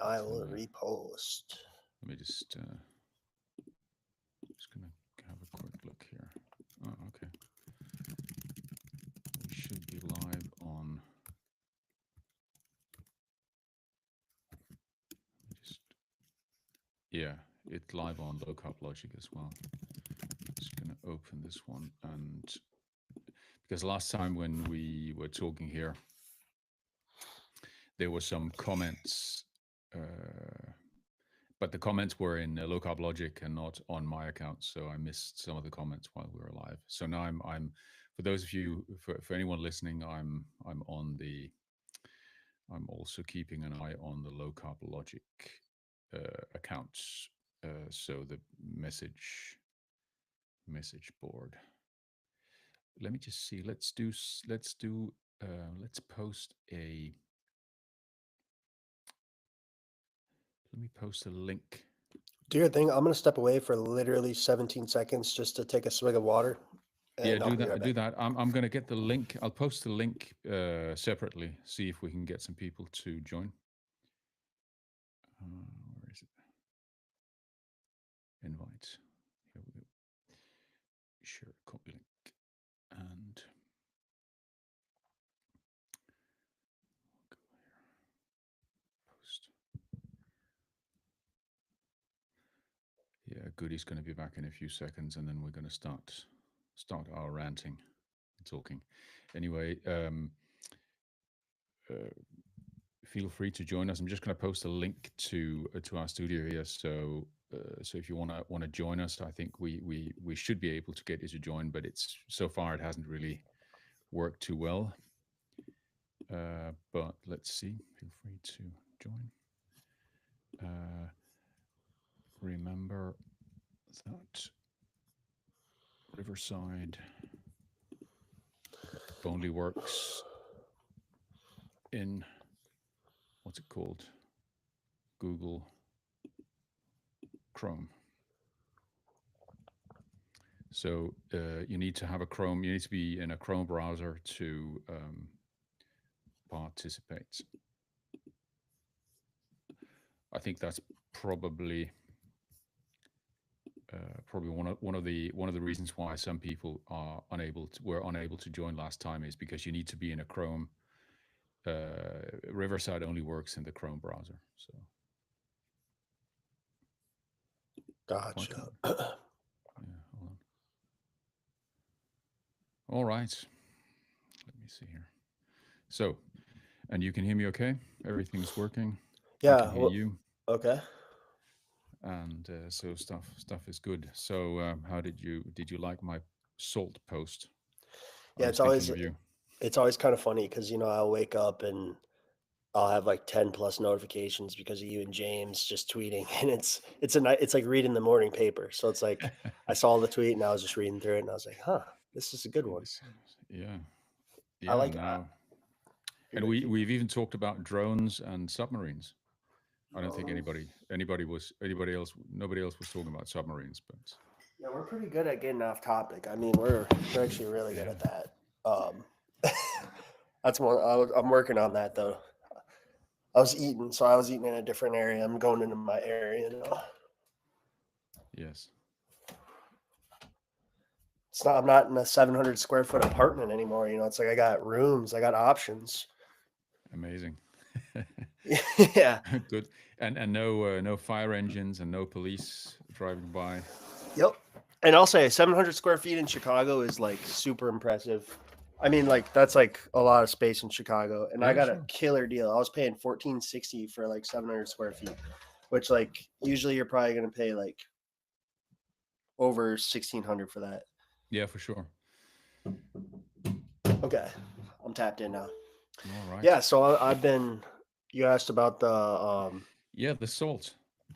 I So will repost. let me just gonna have a quick look here. Oh, okay. We should be live on. Just yeah, it's live on Low Carb Logic as well. Just gonna open this one, and because last time when we were talking here, there were some comments, but the comments were in Low Carb Logic and not on my account, so I missed some of the comments while we were live. So now I'm for those of you, for anyone listening, I'm on the. I'm also keeping an eye on the Low Carb Logic accounts, so the message board. Let me just see. Let's post a. Let me post a link. Do your thing. I'm gonna step away for literally 17 seconds just to take a swig of water, Yeah, and I'll do be right that. Do back. that. I'm going to get the link. I'll post the link separately. See if we can get some people to join. Where is it? Invite. Here we go. Share copy link and go here. Post. Yeah, Goody's going to be back in a few seconds, and then we're going to start our ranting, and talking. Anyway, feel free to join us. I'm just going to post a link to our studio here. So if you want to join us, I think we should be able to get you to join. But it's so far it hasn't really worked too well. But let's see. Feel free to join. Remember that Riverside only works in what's it called? Google Chrome. So you need to have a Chrome. You need to be in a Chrome browser to participate. I think that's probably probably one of the reasons why some people were unable to join last time is because you need to be in a Chrome. Riverside only works in the Chrome browser, so quite Gotcha. cool. Yeah, hold on. All right, let me see here. So, and you can hear me okay? Everything's working. I can Yeah. hear Well, you, okay. and so stuff is good. So, how did you like my salt post? I Yeah. was thinking of you. It's always kind of funny because I'll wake up and I'll have like 10 plus notifications because of you and James just tweeting, and it's a night. It's like reading the morning paper. So it's like I saw the tweet and I was just reading through it and I was like, huh, this is a good one. Yeah, I yeah. like. Now, You're and gonna keep. we've even talked about drones and submarines. I don't think Drones. anybody else nobody else was talking about submarines, but Yeah, we're pretty good at getting off topic. I mean, we're actually really good yeah. at that. Um, that's one. I'm working on that though. I was eating in a different area. I'm going into my area now. Yes. It's not. I'm not in a 700 square foot apartment anymore. It's like I got rooms. I got options. Amazing. Yeah. Good. And no fire engines and no police driving by. Yep. And I'll say 700 square feet in Chicago is like super impressive. I mean, like that's like a lot of space in Chicago, and I Yeah, got a sure. killer deal. I was paying 1460 for like 700 square feet, which like usually you're probably gonna pay like over 1600 for that. Yeah, for sure. Okay, I'm tapped in now. All right. Yeah, so I've been. You asked about the. Yeah, the salt.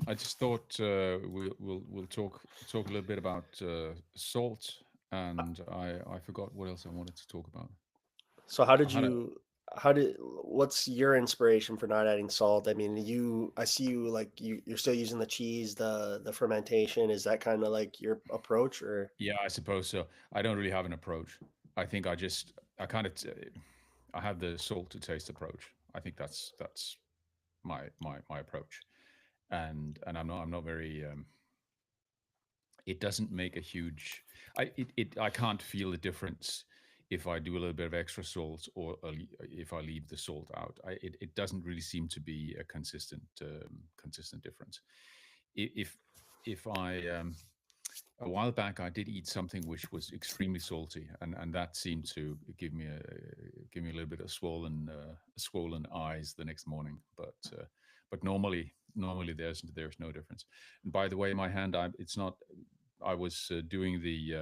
I just thought we'll talk a little bit about salt, and I forgot what else I wanted to talk about. So how I did had a you? How did? What's your inspiration for not adding salt? I mean, you. I see you like you're still using the cheese, the fermentation. Is that kind of like your approach, or? yeah, I suppose so. I don't really have an approach. I think I kind of I have the salt to taste approach. I think that's my approach, and I'm not very. It doesn't make a huge. I can't feel a difference if I do a little bit of extra salt or if I leave the salt out. It doesn't really seem to be a consistent difference. If if I a while back I did eat something which was extremely salty, and that seemed to give me a little bit of swollen eyes the next morning. But normally there's no difference. And by the way, my hand, it's not. I was doing the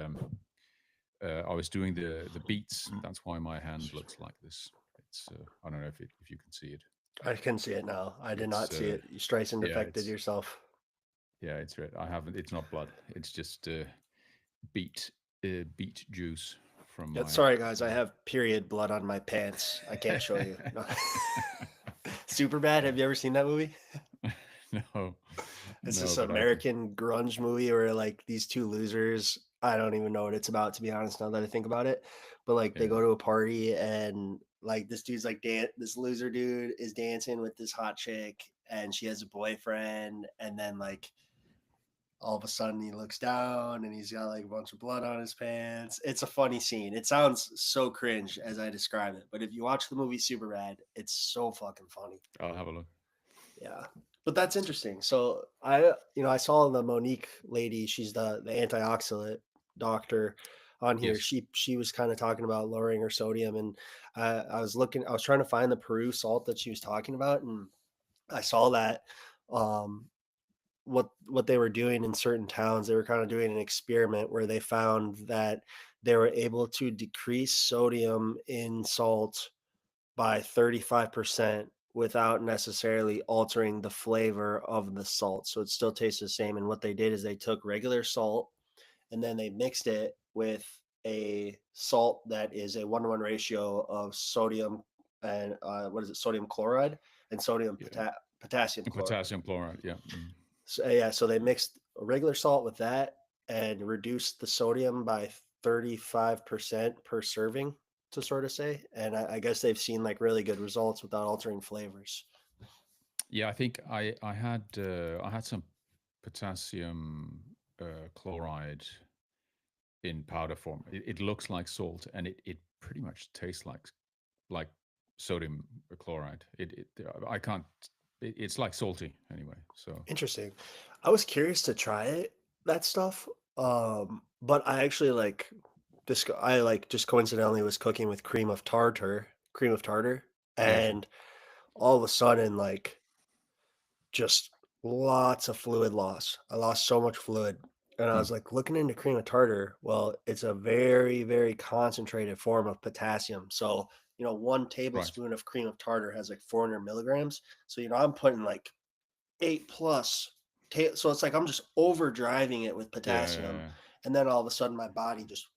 I was doing the beats. That's why my hand looks like this. It's I don't know if you can see it. I can see it now. I did It's not see it. You Streisand yeah, affected yourself. it's red. I haven't. It's not blood. It's just beet beet juice from Yeah, my sorry guys, from I my. have period blood on my pants. I can't show you. No. Super bad. Have you ever seen that movie? No, It's no, this but I can. American grunge movie where like these two losers, I don't even know what it's about to be honest now that I think about it. But like they Yeah, go to a party and like this dude's like this loser dude is dancing with this hot chick and she has a boyfriend and then like all of a sudden he looks down and he's got like a bunch of blood on his pants. It's a funny scene. It sounds so cringe as I describe it, but if you watch the movie Superbad, it's so fucking funny. I'll have a look. Yeah. But that's interesting. So I saw the Monique lady, she's the antioxidant doctor on here. Yes. She was kind of talking about lowering her sodium and I was trying to find the Peru salt that she was talking about and I saw that um what they were doing in certain towns, they were kind of doing an experiment where they found that they were able to decrease sodium in salt by 35% without necessarily altering the flavor of the salt. So it still tastes the same. And what they did is they took regular salt and then they mixed it with a salt that is a 1-to-1 ratio of sodium and what is it, sodium chloride and Yeah. potassium And chloride. potassium chloride. Yeah. So yeah, so they mixed regular salt with that and reduced the sodium by 35% per serving to sort of say. And I guess they've seen like really good results without altering flavors. Yeah. I think I had some potassium chloride in powder form. It looks like salt, and it pretty much tastes like sodium chloride. It I can't. It's like salty anyway. So Interesting. I was curious to try that stuff. But I actually like this I like just coincidentally was cooking with cream of tartar, yeah, sure. and all of a sudden like just lots of fluid loss. I lost so much fluid. And I Hmm. was like looking into cream of tartar. Well, it's a very, very concentrated form of potassium. So, one Right. tablespoon of cream of tartar has like 400 milligrams. So, I'm putting like eight plus. So it's like I'm just overdriving it with potassium. Yeah. And then all of a sudden my body just.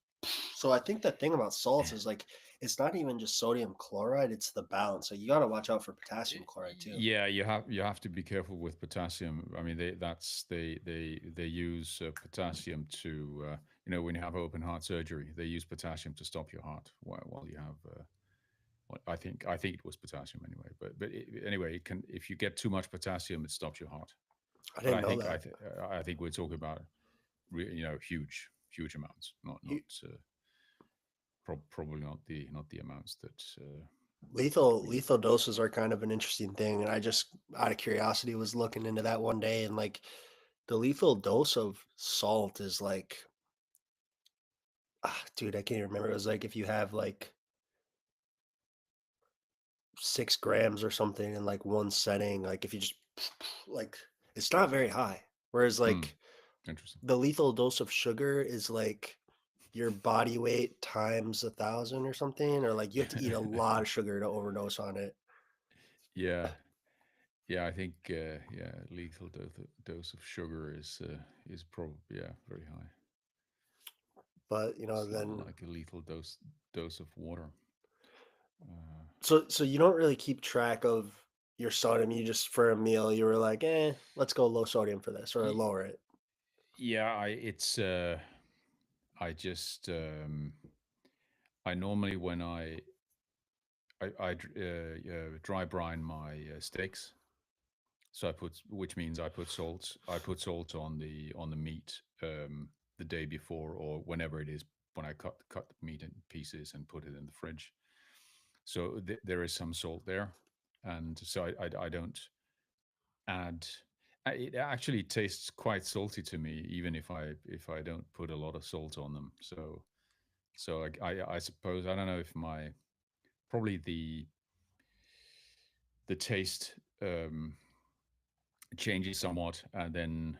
So I think the thing about salts is like it's not even just sodium chloride, it's the balance. So you got to watch out for potassium chloride too. Yeah, you have to be careful with potassium. I mean, they use potassium to when you have open heart surgery, they use potassium to stop your heart while you have. Well, I think it was potassium anyway, but anyway, it can if you get too much potassium, it stops your heart. I But didn't know that. I think we're talking about huge amounts, not You, probably not the amounts that we. lethal doses are kind of an interesting thing, and I just out of curiosity was looking into that one day, and like the lethal dose of salt is like, dude, I can't even remember. It was like if you have like 6 grams or something in like one setting, like if you just like it's not very high. Whereas Hmm, like interesting. the lethal dose of sugar is like your body weight times 1,000 or something, or like you have to eat a lot of sugar to overdose on it. Yeah, yeah. I think yeah, lethal dose of sugar is probably very high. But It's then like a lethal dose of water. Uh, so you don't really keep track of your sodium. You just for a meal you were like, let's go low sodium for this or y- lower it. yeah, I just I normally when I dry brine my steaks, So which means I put salt. I put salt on the meat the day before or whenever it is when I cut the meat in pieces and put it in the fridge. So there is some salt there, and so I don't add. It actually tastes quite salty to me, even if I don't put a lot of salt on them. So I suppose I don't know if my probably the taste changes somewhat, and then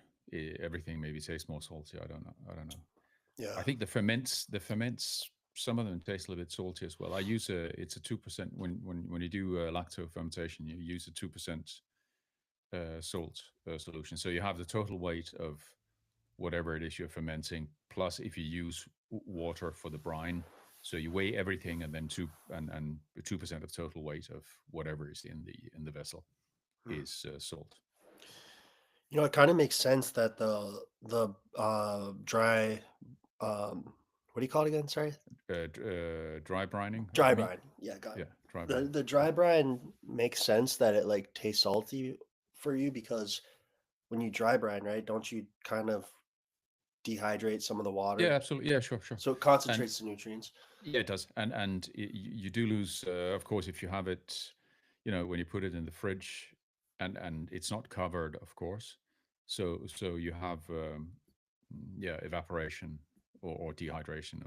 everything maybe tastes more salty. I don't know. I don't know. Yeah. I think the ferments. Some of them taste a little bit salty as well. I use it's a 2% when you do lacto fermentation. You use a 2% salt solution. So you have the total weight of whatever it is you're fermenting, plus if you use water for the brine. So you weigh everything, and then 2% of total weight of whatever is in the vessel Hmm. is salt. It kind of makes sense that the dry what do you call it again? Sorry, Dry brining of dry meat. brine. Yeah, got Yeah, it. dry The brine. the dry brine makes sense that it like tastes salty for you because when you dry brine, right? Don't you kind of dehydrate some of the Yeah, water absolutely. Yeah, sure, sure. so it And concentrates the nutrients? yeah, it does. And you do lose, of course, if you have it, when you put it in the fridge, and it's not covered, of course. So you have yeah, evaporation or dehydration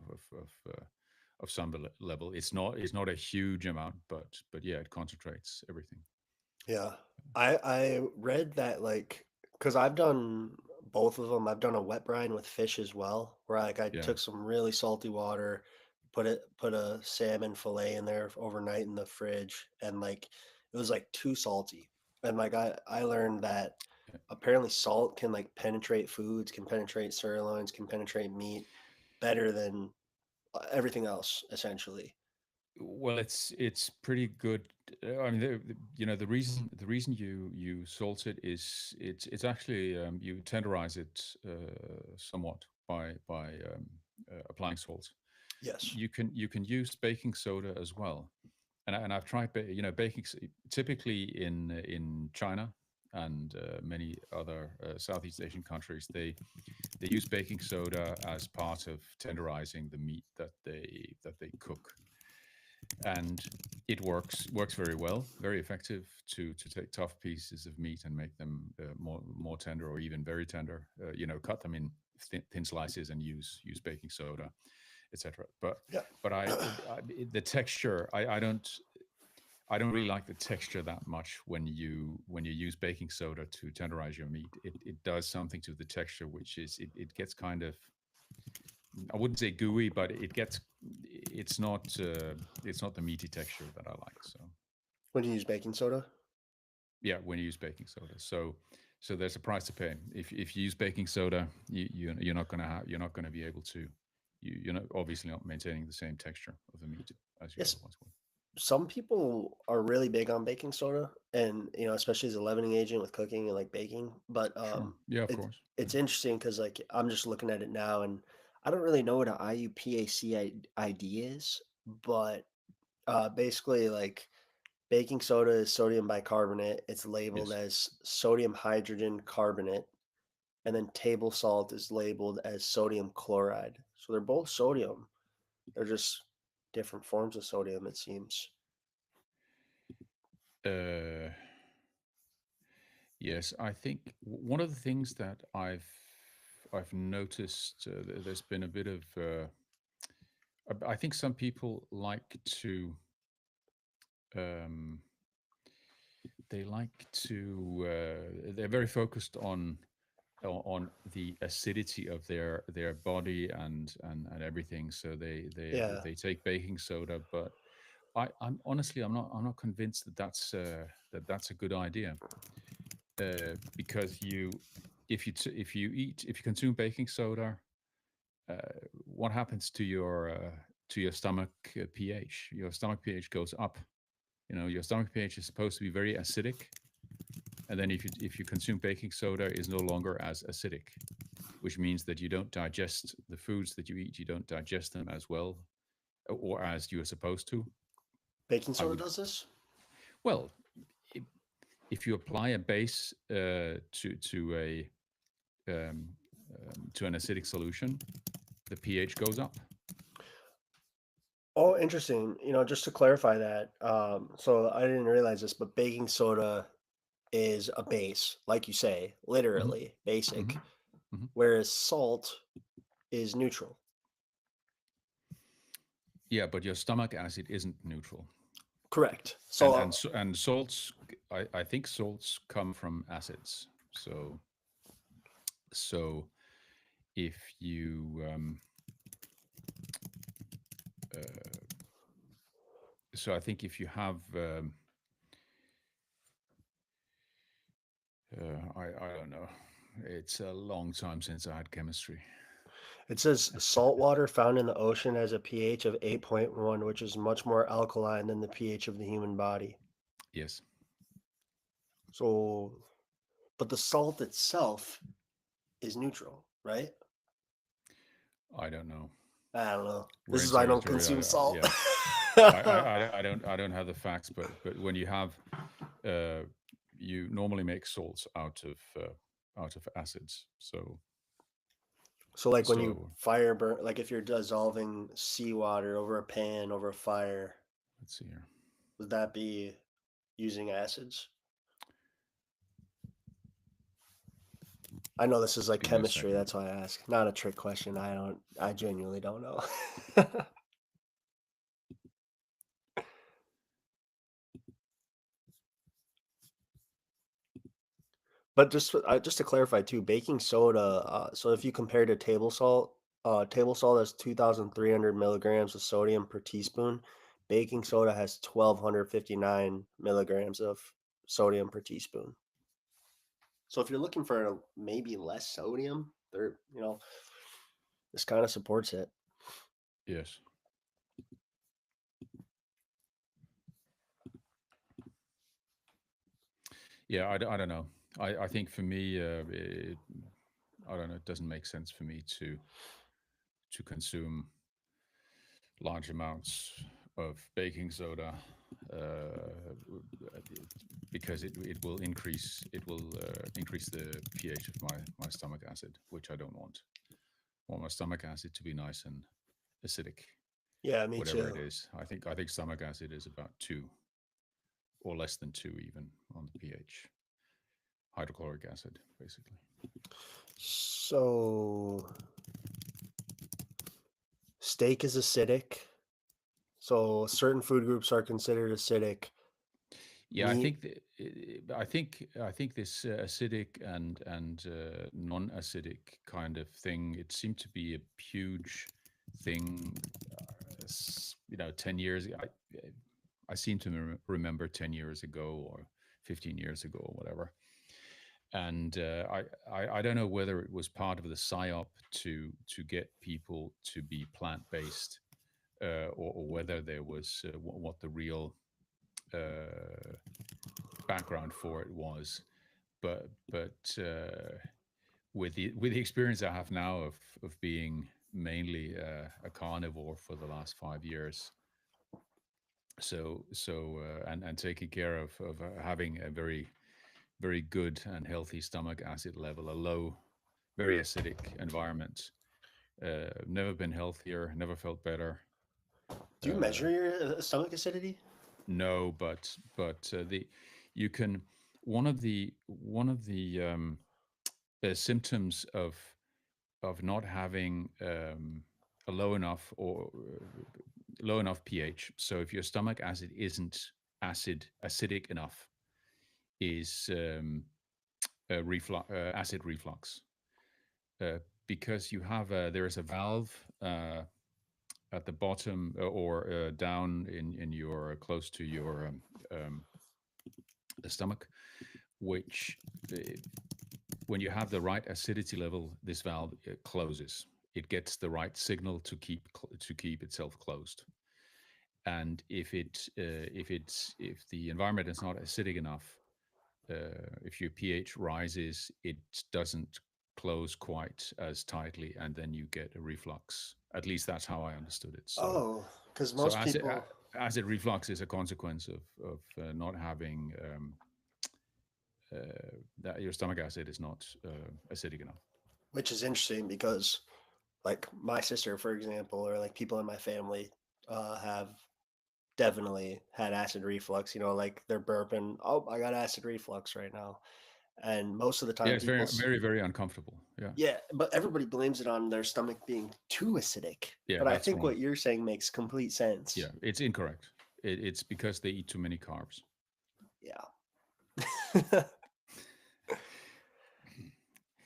of some level. It's not a huge amount, but yeah, it concentrates everything. Yeah. I read that like because I've done both of them. I've done a wet brine with fish as well, where like I Yeah. took some really salty water, put a salmon fillet in there overnight in the fridge, and like it was like too salty. And like I learned that Yeah. apparently salt can like penetrate foods, can penetrate sirloins, can penetrate meat better than everything else, essentially. Well, it's pretty good. I mean, the reason you salt it is it's actually you tenderize it somewhat by applying salt. Yes. You can use baking soda as well, and I've tried baking typically in China and many other Southeast Asian countries. They use baking soda as part of tenderizing the meat that they cook, and it works very well, very effective to take tough pieces of meat and make them more tender or even very tender. Cut them in thin slices and use baking soda, etc. But Yeah. but the texture, I don't really like the texture that much when you use baking soda to tenderize your meat. It does something to the texture, which is it gets kind of, I wouldn't say gooey, but it's not the meaty texture that I like. So When you use baking soda? yeah, when you use baking soda, so there's a price to pay. If you use baking soda, you're not gonna be able to, you're not obviously not maintaining the same texture of the meat as you Yes. otherwise would. Some people are really big on baking soda and especially as a leavening agent with cooking and like baking, but Sure. Yeah, of it course. it's interesting because like I'm just looking at it now and I don't really know what an IUPAC ID is, but basically like baking soda is sodium bicarbonate. It's labeled Yes. as sodium hydrogen carbonate, and then table salt is labeled as sodium chloride. So they're both sodium. They're just different forms of sodium, it seems. Uh, yes, I think one of the things that I've noticed, there's been a bit of. I think some people like to. Um, they like to. They're very focused on the acidity of their body and everything. So they they Yeah. they take baking soda, but I'm not convinced that that's a good idea, because if you consume baking soda, uh, what happens to your stomach pH? Your stomach pH goes up. Your stomach pH is supposed to be very acidic, and then if you consume baking soda, is no longer as acidic, which means that you don't digest the foods that you eat. You don't digest them as well or as you are supposed to. Baking I soda would does this? well, if you apply a base um, to an acidic solution, the pH goes up. Oh, interesting. Just to clarify that, so I didn't realize this, but baking soda is a base, like you say, Hmm. literally basic, Hmm. Hmm. whereas salt is neutral. Yeah, but your stomach acid isn't neutral, Correct. and So, and salts. I think salts come from acids. So if you uh, so I think if you have I don't know. It's a long time since I had chemistry. it says salt water found in the ocean has a pH of 8.1, which is much more alkaline than the pH of the human body. Yes, So, but the salt itself is neutral, right? I don't know. I don't know. We're This in is why I don't territory. consume salt. Yeah, I don't have the facts, but when you have uh, you normally make salts out of acids. So, like when you So fire burn, like if you're dissolving seawater over a pan over a fire, let's see here. would that be using acids? I know this is like Give me a chemistry, second. that's why I ask. Not a trick question. I genuinely don't know. But just to clarify too, baking soda. So if you compare to table salt has 2,300 milligrams of sodium per teaspoon. Baking soda has 1,259 milligrams of sodium per teaspoon. So if you're looking for maybe less sodium, this kind of supports it. Yes. Yeah, I don't know. I think for me, I don't know. It doesn't make sense for me to consume large amounts of baking soda uh, because it will increase the pH of my stomach acid, which I don't want. I want my stomach acid to be nice and acidic, Yeah, me whatever it too. is. I think stomach acid is about 2 or less than 2 even on the pH. Hydrochloric acid, basically. So steak is acidic. So certain food groups are considered acidic. Yeah, Meat, I think this acidic and non-acidic kind of thing. It seemed to be a huge thing. 10 years. I seem to remember 10 years ago or 15 years ago or whatever. And I don't know whether it was part of the psyop to get people to be plant based, or whether there was what the real uh, background for it was. But with the experience I have now of being mainly a carnivore for the last 5 years, and taking care of having a very good and healthy stomach acid level, a low, very acidic environment. Never been healthier, never felt better. do you Uh, measure your stomach acidity? no, but the you can one of the symptoms of not having a low enough pH. So if your stomach acid isn't acidic enough, is acid reflux, because there is a valve at the bottom, or down in your close to your um, stomach, which uh, when you have the right acidity level, this valve closes. It gets the right signal to keep itself closed. And if the environment is not acidic enough, if your pH rises, it doesn't close quite as tightly, and then you get a reflux. At least that's how I understood it. So, Oh, because so most people, acid reflux is a consequence of not having that your stomach acid is not acidic enough. Which is interesting because like my sister, for example, or like people in my family have definitely had acid reflux. You know, like they're burping. Oh, I got acid reflux right now. And most of the Yeah, time, it's people, very uncomfortable. Yeah, yeah, but everybody blames it on their stomach being too acidic. yeah, But I that's think wrong. what you're saying makes complete sense. Yeah, it's incorrect. It's because they eat too many carbs. Yeah,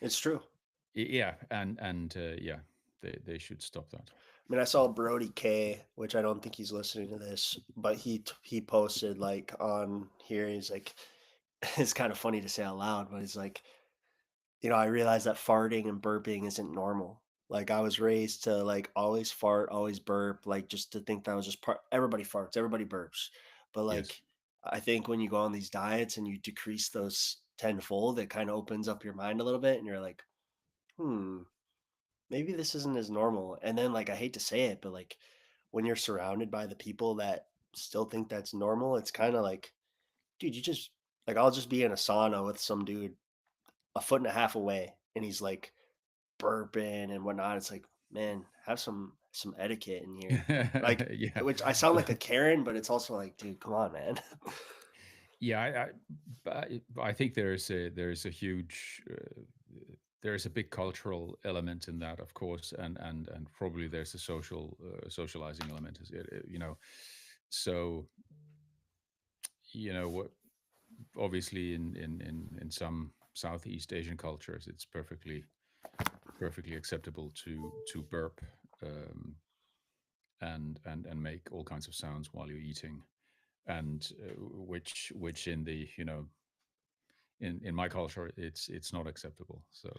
it's true. Yeah, and yeah, they should stop that. I mean, I saw Brody K, which I don't think he's listening to this, but he posted like on here. He's like, it's kind of funny to say out loud, but he's like, you know, I realized that farting and burping isn't normal. Like I was raised to like always fart, always burp, like just to think that was just part. Everybody farts, everybody burps, but Yes. like I think when you go on these diets and you decrease those tenfold, it kind of opens up your mind a little bit, and you're like, hmm, maybe this isn't as normal. And then like I hate to say it, but like when you're surrounded by the people that still think that's normal, it's kind of like, dude, you just like I'll just be in a sauna with some dude a foot and a half away, and he's like burping and whatnot. It's like, man, have some etiquette in here. Like, Yeah. which I sound like a Karen, but it's also like, dude, come on, man. Yeah, I think there's a huge there's a big cultural element in that, of course, and probably there's a socializing element, you know. So what obviously in some Southeast Asian cultures, it's perfectly acceptable to burp um, and make all kinds of sounds while you're eating, and which in the in my culture it's not acceptable. So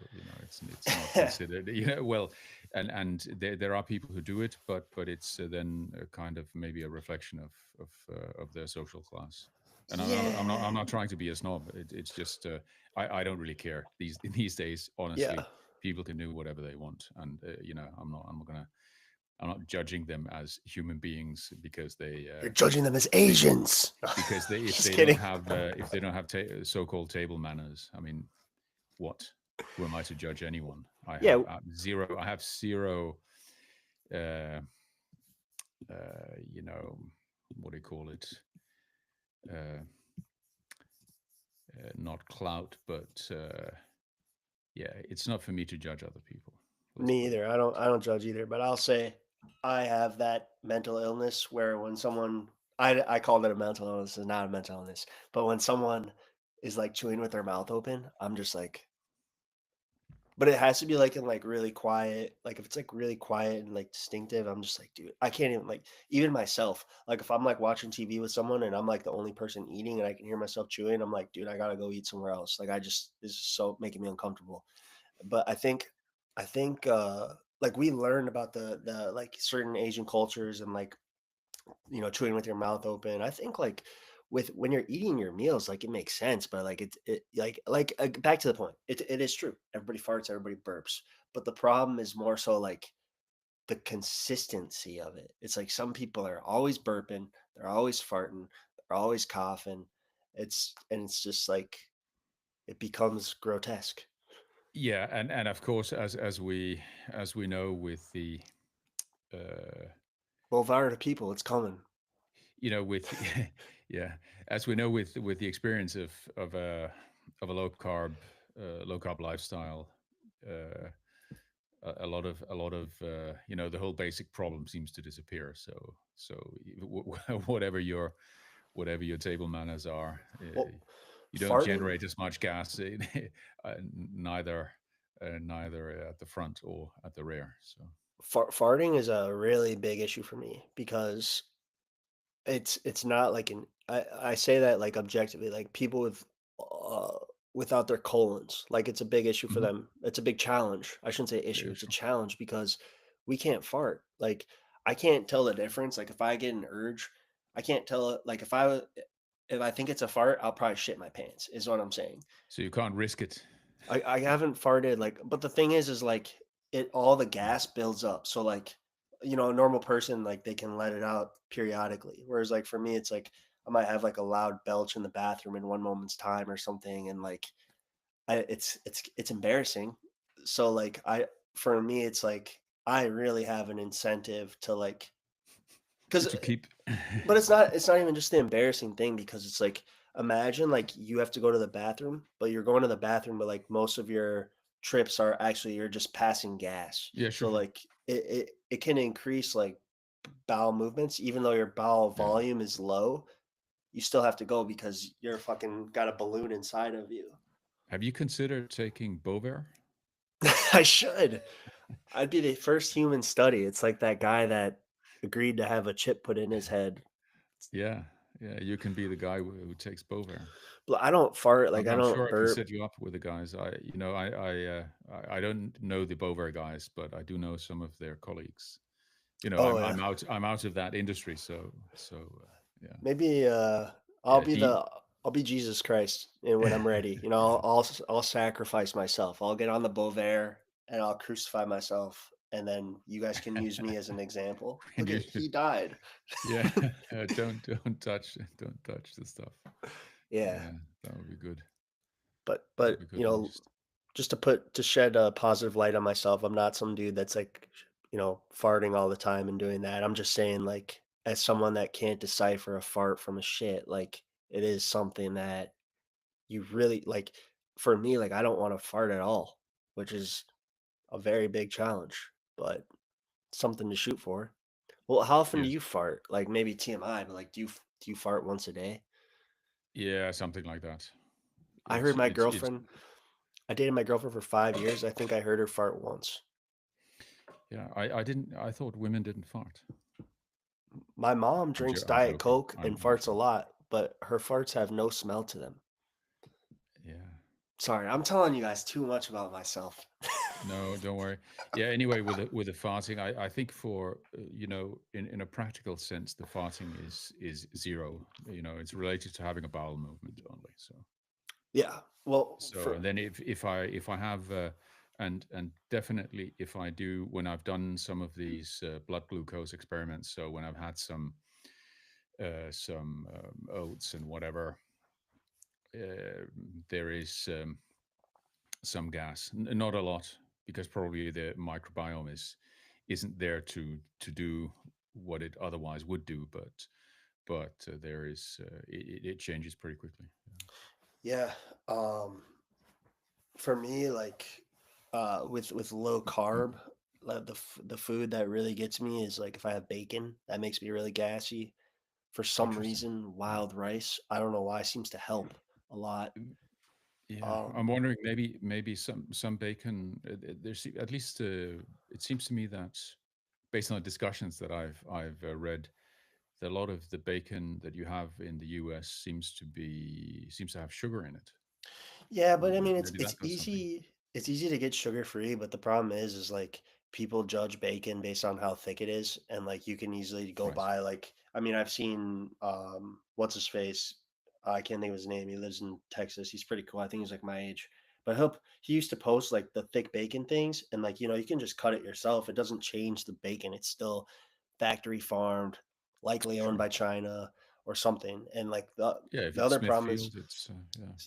it's not considered well, and there are people who do it, but it's then a kind of maybe a reflection of their social class. And I'm Yeah. not trying to be a snob. It's just I don't really care these days, Yeah. honestly. People can do whatever they want, and I'm not judging them as human beings You're judging them as Asians. because they Just kidding. if they don't have so-called table manners. I mean, what? Who am I to judge anyone? Yeah. I have zero. Uh, you know, what do you call it? Uh, not clout, but yeah, it's not for me to judge other people. Let's Me put it either. I don't judge either, but I'll say I have that mental illness where when someone I call it a mental illness, it's not a mental illness, but when someone is like chewing with their mouth open, I'm just like, but it has to be like in like really quiet. Like if it's like really quiet and like distinctive, I'm just like, dude, I can't even like even myself. Like if I'm like watching TV with someone and I'm like the only person eating and I can hear myself chewing, I'm like, dude, I gotta go eat somewhere else. Like I just this is so making me uncomfortable. But I think like we learned about the like certain Asian cultures and like chewing with your mouth open. I think like with when you're eating your meals, like it makes sense, but like it like back to the point. It is true. Everybody farts, everybody burps. But the problem is more so like the consistency of it. It's like some people are always burping, they're always farting, they're always coughing. It's just like it becomes grotesque. yeah, and of course, as we know with the uh, Well, if I were the people, it's coming. with yeah, as we know with the experience of a low carb lifestyle, uh, a lot of the whole basic problem seems to disappear. So whatever your table manners are, Well, you don't farting generate as much gas, neither at the front or at the rear. So farting is a really big issue for me because it's not like I say that like objectively, like people uh without their colons, like it's a big issue for mhm, them. It's a big challenge. I shouldn't say issue, yeah, it's a sure. challenge because we can't fart. Like I can't tell the difference. Like if I get an urge, I can't tell it like if I think it's a fart, I'll probably shit my pants, is what I'm saying. So you can't risk it. I haven't farted like, but the thing is like it all the gas builds up. So like, a normal person like they can let it out periodically. Whereas like for me, it's like I might have like a loud belch in the bathroom in one moment's time or something, and like it's embarrassing. So like for me, it's like I really have an incentive to like because to keep. but it's not even just the embarrassing thing because it's like, imagine, like, you have to go to the bathroom, but you're going to the bathroom, but, like, most of your trips are actually you're just passing gas. Yeah, So, sure. like, it can increase, like, bowel movements even though your bowel Yeah. volume is low, you still have to go because you're fucking got a balloon inside of you. Have you considered taking Bovaer? I should. I'd be the first human study. It's like that guy that agreed to have a chip put in his head. Yeah, yeah, you can be the guy who takes Bovaer. But I don't fart, like, I I'm don't sure I can burp. set you up with the guys. I don't know the Bovaer guys, but I do know some of their colleagues. Oh, yeah. I'm out of that industry, yeah. Maybe, I'll Yeah, be the I'll be Jesus Christ, and when I'm ready, I'll sacrifice myself. I'll get on the Bovaer, and I'll crucify myself, and then you guys can use me as an example. and Look you at should, he died. yeah, don't touch the stuff. Yeah, Yeah, that would be good. That would but, be good. just to shed a positive light on myself, I'm not some dude that's, like, farting all the time and doing that. I'm just saying, like, as someone that can't decipher a fart from a shit, like, it is something that you really like, for me, like, I don't wanna fart at all, which is a very big challenge, but something to shoot for. Well, how often do Yes. you fart? Like, maybe TMI, but, like, do you fart once a day? Yeah, something like that. I heard my It's girlfriend I dated my girlfriend for 5 years, I think I heard her fart once. yeah. I didn't. I thought women didn't fart. My mom drinks I'm Diet joking. Coke and I'm farts a joking. lot, but her farts have no smell to them. Yeah. Sorry, I'm telling you guys too much about myself. No, don't worry. Yeah. Anyway, with the farting, I think for in a practical sense, the farting is zero. It's related to having a bowel movement only. Yeah, well, And then if I have and definitely if I do when I've done some of these blood glucose experiments, so when I've had some oats and whatever, uh, there is some gas, not a lot, because probably the microbiome isn't there to do what it otherwise would do, but there is it changes pretty quickly. yeah, um for me, like, with low carb, the food that really gets me is, like, if I have bacon, that makes me really gassy. For some Interesting. reason, wild rice, I don't know why, seems to help a lot. Yeah, I'm Um, wondering maybe some bacon. There's at least it seems to me that based on the discussions that I've read, that a lot of the bacon that you have in the U.S. seems to have sugar in it. yeah, but I mean, Maybe that does something. it's easy to get sugar free, but the problem is like people judge bacon based on how thick it is, and like you can easily go Right. by like I mean, I've seen what's his face? I can't think of his name. He lives in Texas. He's pretty cool. I think he's like my age. But he used to post like the thick bacon things, and like you can just cut it yourself. It doesn't change the bacon. It's still factory farmed, likely owned Sure. by China or something. And like Yeah, if the it's other problem is Smithfield, it's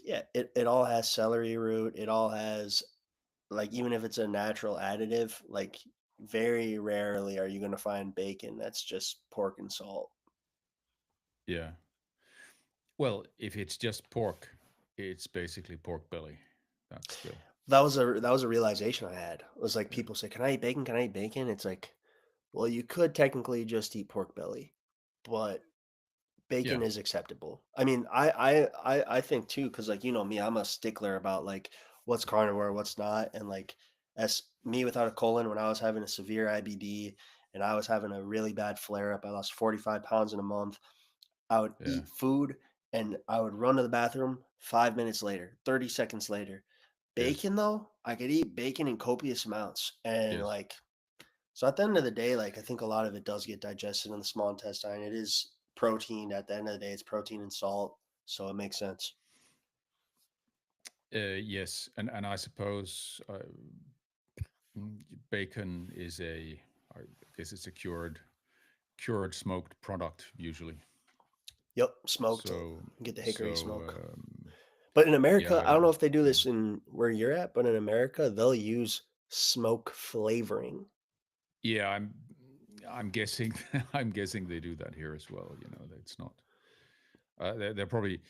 yeah. yeah, it all has celery root. It all has like even if it's a natural additive, like very rarely are you gonna find bacon that's just pork and salt. Yeah. Well, if it's just pork, it's basically pork belly. That's the That was a realization I had. It was like yeah. people say, "Can I eat bacon? Can I eat bacon?" It's like, well, you could technically just eat pork belly, but Yeah. bacon is acceptable. I mean, I think too, because like me, I'm a stickler about like what's carnivore, what's not, and like as me without a colon, when I was having a severe IBD and I was having a really bad flare up, I lost 45 pounds in a month. I would Yeah. eat food and I would run to the bathroom 5 minutes later, 30 seconds later. Yes. Bacon though, I could eat bacon in copious amounts, and Yes. like so at the end of the day, like I think a lot of it does get digested in the small intestine. It is protein at the end of the day. It's protein and salt, so it makes sense. Yes, and I suppose bacon is I guess it's a cured smoked product usually. Yep, smoked. So Get the hickory so smoke. But in yeah, America, I don't know if they do mm, this in where you're at, but in America, they'll use smoke flavoring. yeah, I'm guessing I'm guessing they do that here as well. You know, it's not. They're probably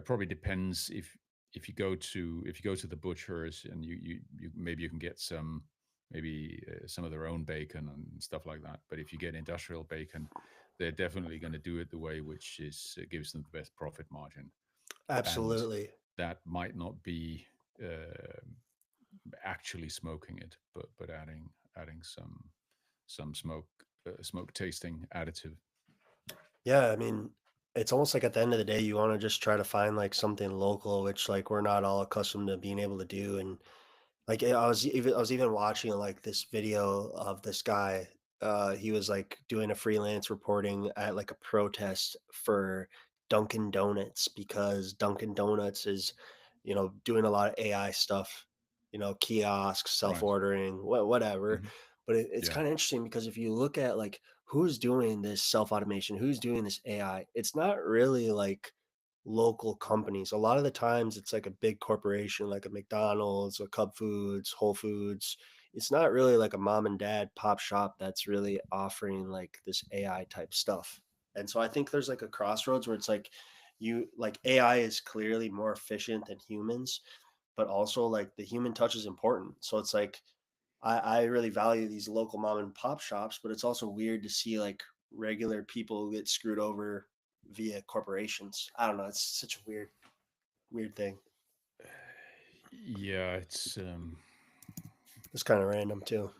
probably depends if you go to the butchers and you maybe you can get some maybe some of their own bacon and stuff like that. But if you get industrial bacon, they're definitely going to do it the way which is gives them the best profit margin, and Absolutely. that might not be actually smoking it, but adding some smoke tasting additive. Yeah, I mean, it's almost like at the end of the day, you wanna just try to find, like, something local, which, like, we're not all accustomed to being able to do, and like, I was even watching, like, this video of this guy, he was, like, doing a freelance reporting at, like, a protest for Dunkin' Donuts because Dunkin' Donuts is, doing a lot of AI stuff, kiosks, Right. self-ordering, whatever, Hmm. but it's Yeah. kinda interesting because if you look at, like, who's doing this self-automation, who's doing this AI, it's not really, like, local companies. A lot of the times it's like a big corporation like a McDonald's, a Cub Foods, Whole Foods. It's not really like a mom and dad pop shop that's really offering like this AI type stuff. And so I think there's like a crossroads where it's like AI is clearly more efficient than humans, but also like the human touch is important. So it's like I really value these local mom and pop shops, but it's also weird to see like regular people get screwed over via corporations. I don't know. It's such a weird thing. Yeah, It's kind of random too.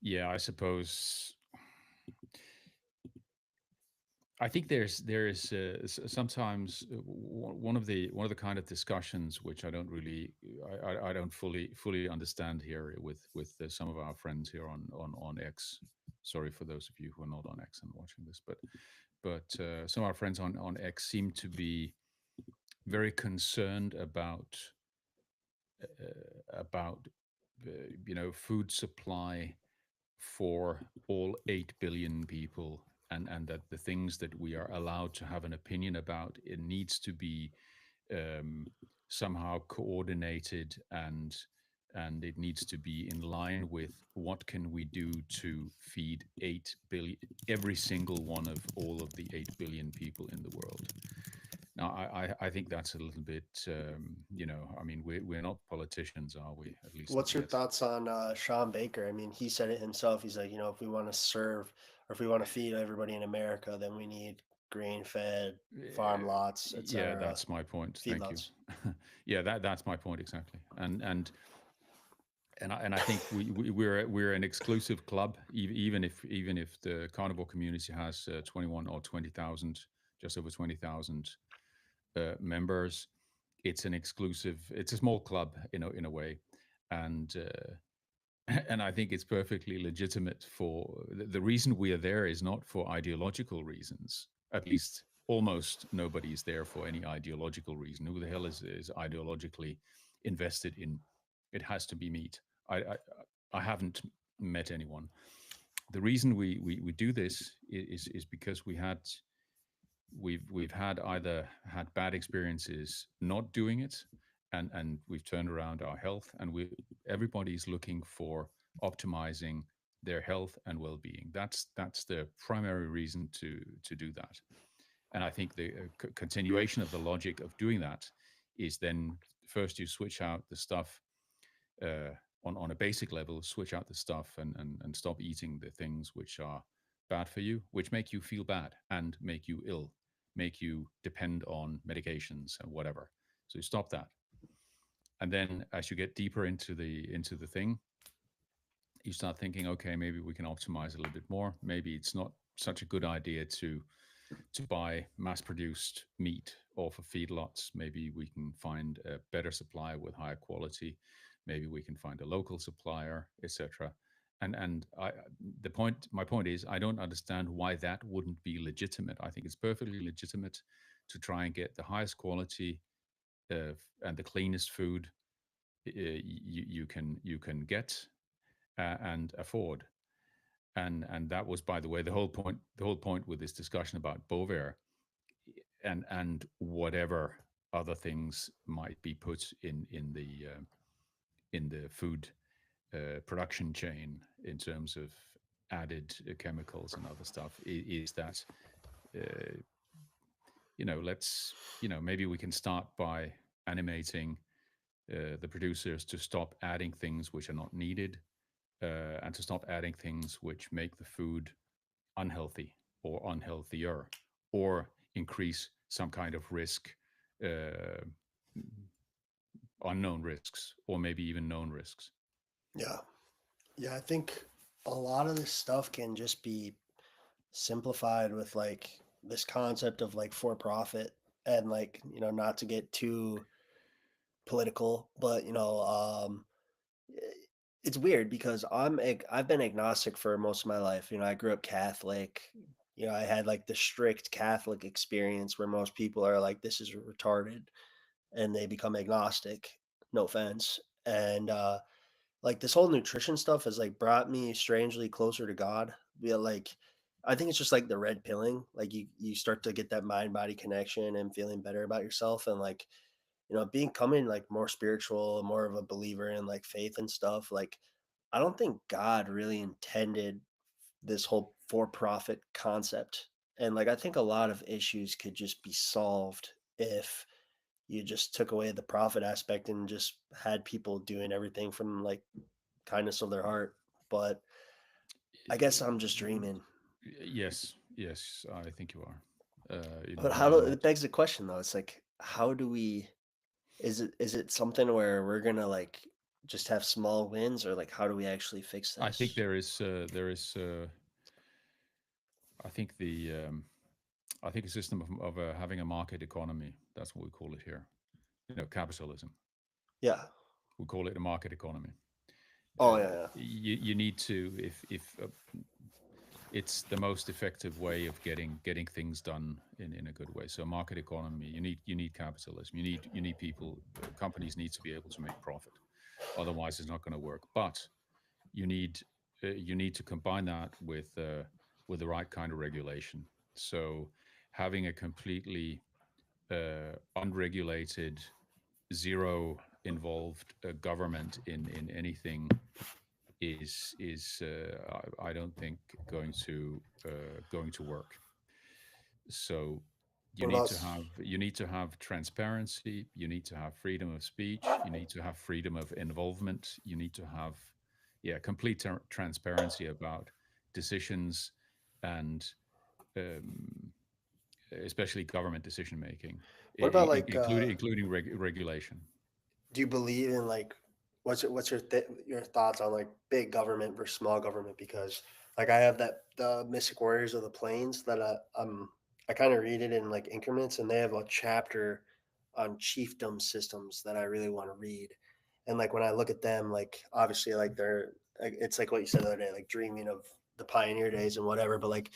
yeah, I suppose I think there is sometimes one of the kind of discussions which I don't really I don't fully understand here with some of our friends here on X. Sorry for those of you who are not on X and watching this, but some of our friends on X seem to be very concerned about food supply for all 8 billion people, and that the things that we are allowed to have an opinion about, it needs to be um, somehow coordinated, and it needs to be in line with what can we do to feed 8 billion, every single one of all of the 8 billion people in the world. Now, I think that's a little bit, I mean, we're not politicians, are we? At least not What's your yet. thoughts on Sean Baker? I mean, he said it himself. He's like, if we want to serve or if we want to feed everybody in America, then we need grain-fed farm lots, Yeah, etc., that's my point. Thank you. feedlots. Yeah, that's my point exactly. And I think we're an exclusive club, even if the carnivore community has 21 or 20,000, just over 20,000 members. It's an exclusive. It's a small club in a way, and and I think it's perfectly legitimate. For the reason we are there is not for ideological reasons. At least almost nobody is there for any ideological reason. Who the hell is ideologically invested in? It has to be meat. I haven't met anyone. The reason we do this is because we've had either had bad experiences not doing it, and we've turned around our health, and we everybody's looking for optimizing their health and well-being. That's the primary reason to do that. And I think the continuation of the logic of doing that is then first you switch out the stuff uh, on a basic level, switch out the stuff, and stop eating the things which are bad for you, which make you feel bad and make you ill, make you depend on medications and whatever. So you stop that. And then as you get deeper into the thing, you start thinking, okay, maybe we can optimize a little bit more. Maybe it's not such a good idea to buy mass produced meat off of feedlots. Maybe we can find a better supplier with higher quality. Maybe we can find a local supplier, etc. And my point is, I don't understand why that wouldn't be legitimate. I think it's perfectly legitimate to try and get the highest quality and the cleanest food you can get and afford. And that was, by the way, the whole point with this discussion about Bovaer. and whatever other things might be put in the food production chain in terms of added chemicals and other stuff, is that uh, let's maybe we can start by animating the producers to stop adding things which are not needed, and to stop adding things which make the food unhealthy or unhealthier, or increase some kind of risk, uh, unknown risks, or maybe even known risks. Yeah. Yeah, I think a lot of this stuff can just be simplified with like this concept of like for profit, and like, not to get too political, but it's weird because I've been agnostic for most of my life. I grew up Catholic. I had like the strict Catholic experience where most people are like, this is retarded, and they become agnostic. No offense. And like this whole nutrition stuff has like brought me strangely closer to God. Like I think it's just like the red pilling. Like you start to get that mind body connection and feeling better about yourself, and like becoming like more spiritual, more of a believer in like faith and stuff. Like I don't think God really intended this whole for profit concept. And like I think a lot of issues could just be solved if you just took away the profit aspect and just had people doing everything from like kindness of their heart. But I guess I'm just dreaming. Yes, yes, I think you are. But how do I'm not. it begs the question though? It's like, how do we, is it something where we're gonna like just have small wins, or like how do we actually fix I think this? I think I think a system of having a market economy. That's what we call it here. Capitalism. Yeah. We call it a market economy. Oh yeah, yeah. You need to, if it's the most effective way of getting things done in a good way. So market economy, you need capitalism. You need people. Companies need to be able to make profit. Otherwise, it's not going to work. But you need you need to combine that with the right kind of regulation. So having a completely unregulated, zero involved government in anything is I don't think going to work. So What about you need to have transparency, you need to have freedom of speech, you need to have freedom of involvement, you need to have, yeah, complete transparency about decisions, and um, especially government decision making, what about like including regulation. do you believe in like what's your thoughts on like big government versus small government? Because like I have that the Mystic Warriors of the Plains that I kind of read it in like increments, and they have a chapter on chiefdom systems that I really want to read. And like when I look at them, like obviously like they're like, it's like what you said the other day, like dreaming of the pioneer days and whatever, but like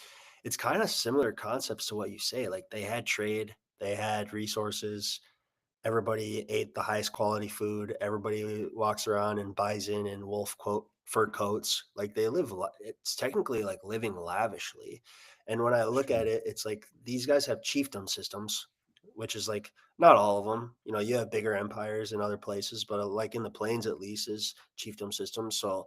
it's kind of similar concepts to what you say. Like they had trade, they had resources, everybody ate the highest quality food. Everybody walks around and buys in wolf quote fur coats. Like they live, it's technically like living lavishly. And when I look Sure. at it, it's like these guys have chiefdom systems, which is like not all of them. You have bigger empires in other places, but like in the plains at least is chiefdom systems. So,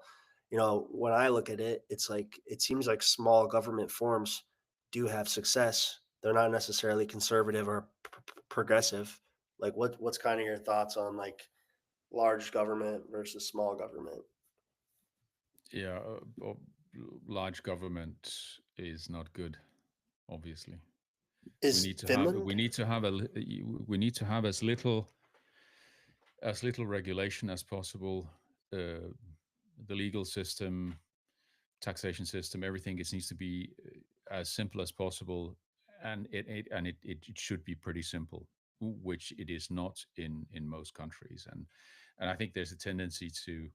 when I look at it, it's like it seems like small government forms do have success. They're not necessarily conservative or progressive. Like what's kind of your thoughts on like large government versus small government? Yeah, large government is not good, obviously. we Is need to have Finland? we need to have a we need to have as little regulation as possible. uh, the legal system, taxation system, everything, it needs to be as simple as possible, and it should be pretty simple, which it is not in most countries. And I think there's a tendency to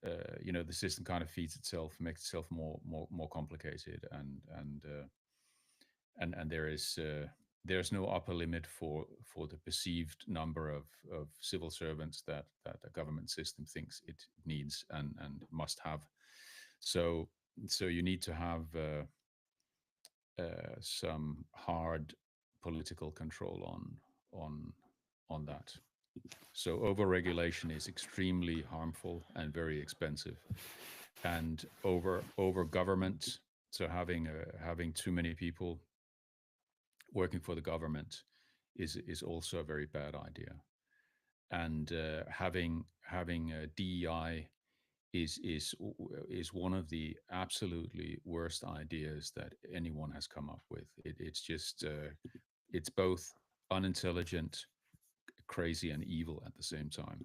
the system kind of feeds itself, makes itself more complicated, and there's no upper limit for the perceived number of civil servants that a government system thinks it needs and must have. So you need to have some hard political control on on that. So overregulation is extremely harmful and very expensive, and over government. So having too many people working for the government is also a very bad idea. And having a DEI is one of the absolutely worst ideas that anyone has come up with. It's just it's both unintelligent, crazy, and evil at the same time.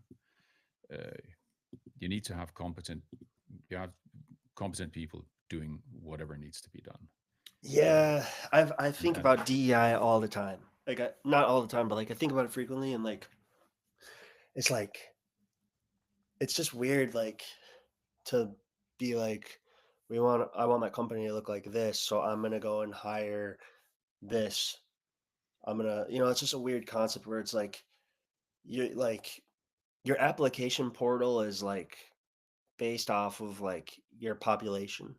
Uh, you need to have competent people doing whatever needs to be done. Yeah, I think And about DEI all the time. Like, not all the time, but like I think about it frequently, and like it's like it's just weird, like to be like, I want my company to look like this, so I'm gonna go and hire this. I'm gonna, it's just a weird concept where it's like you like your application portal is like based off of like your population.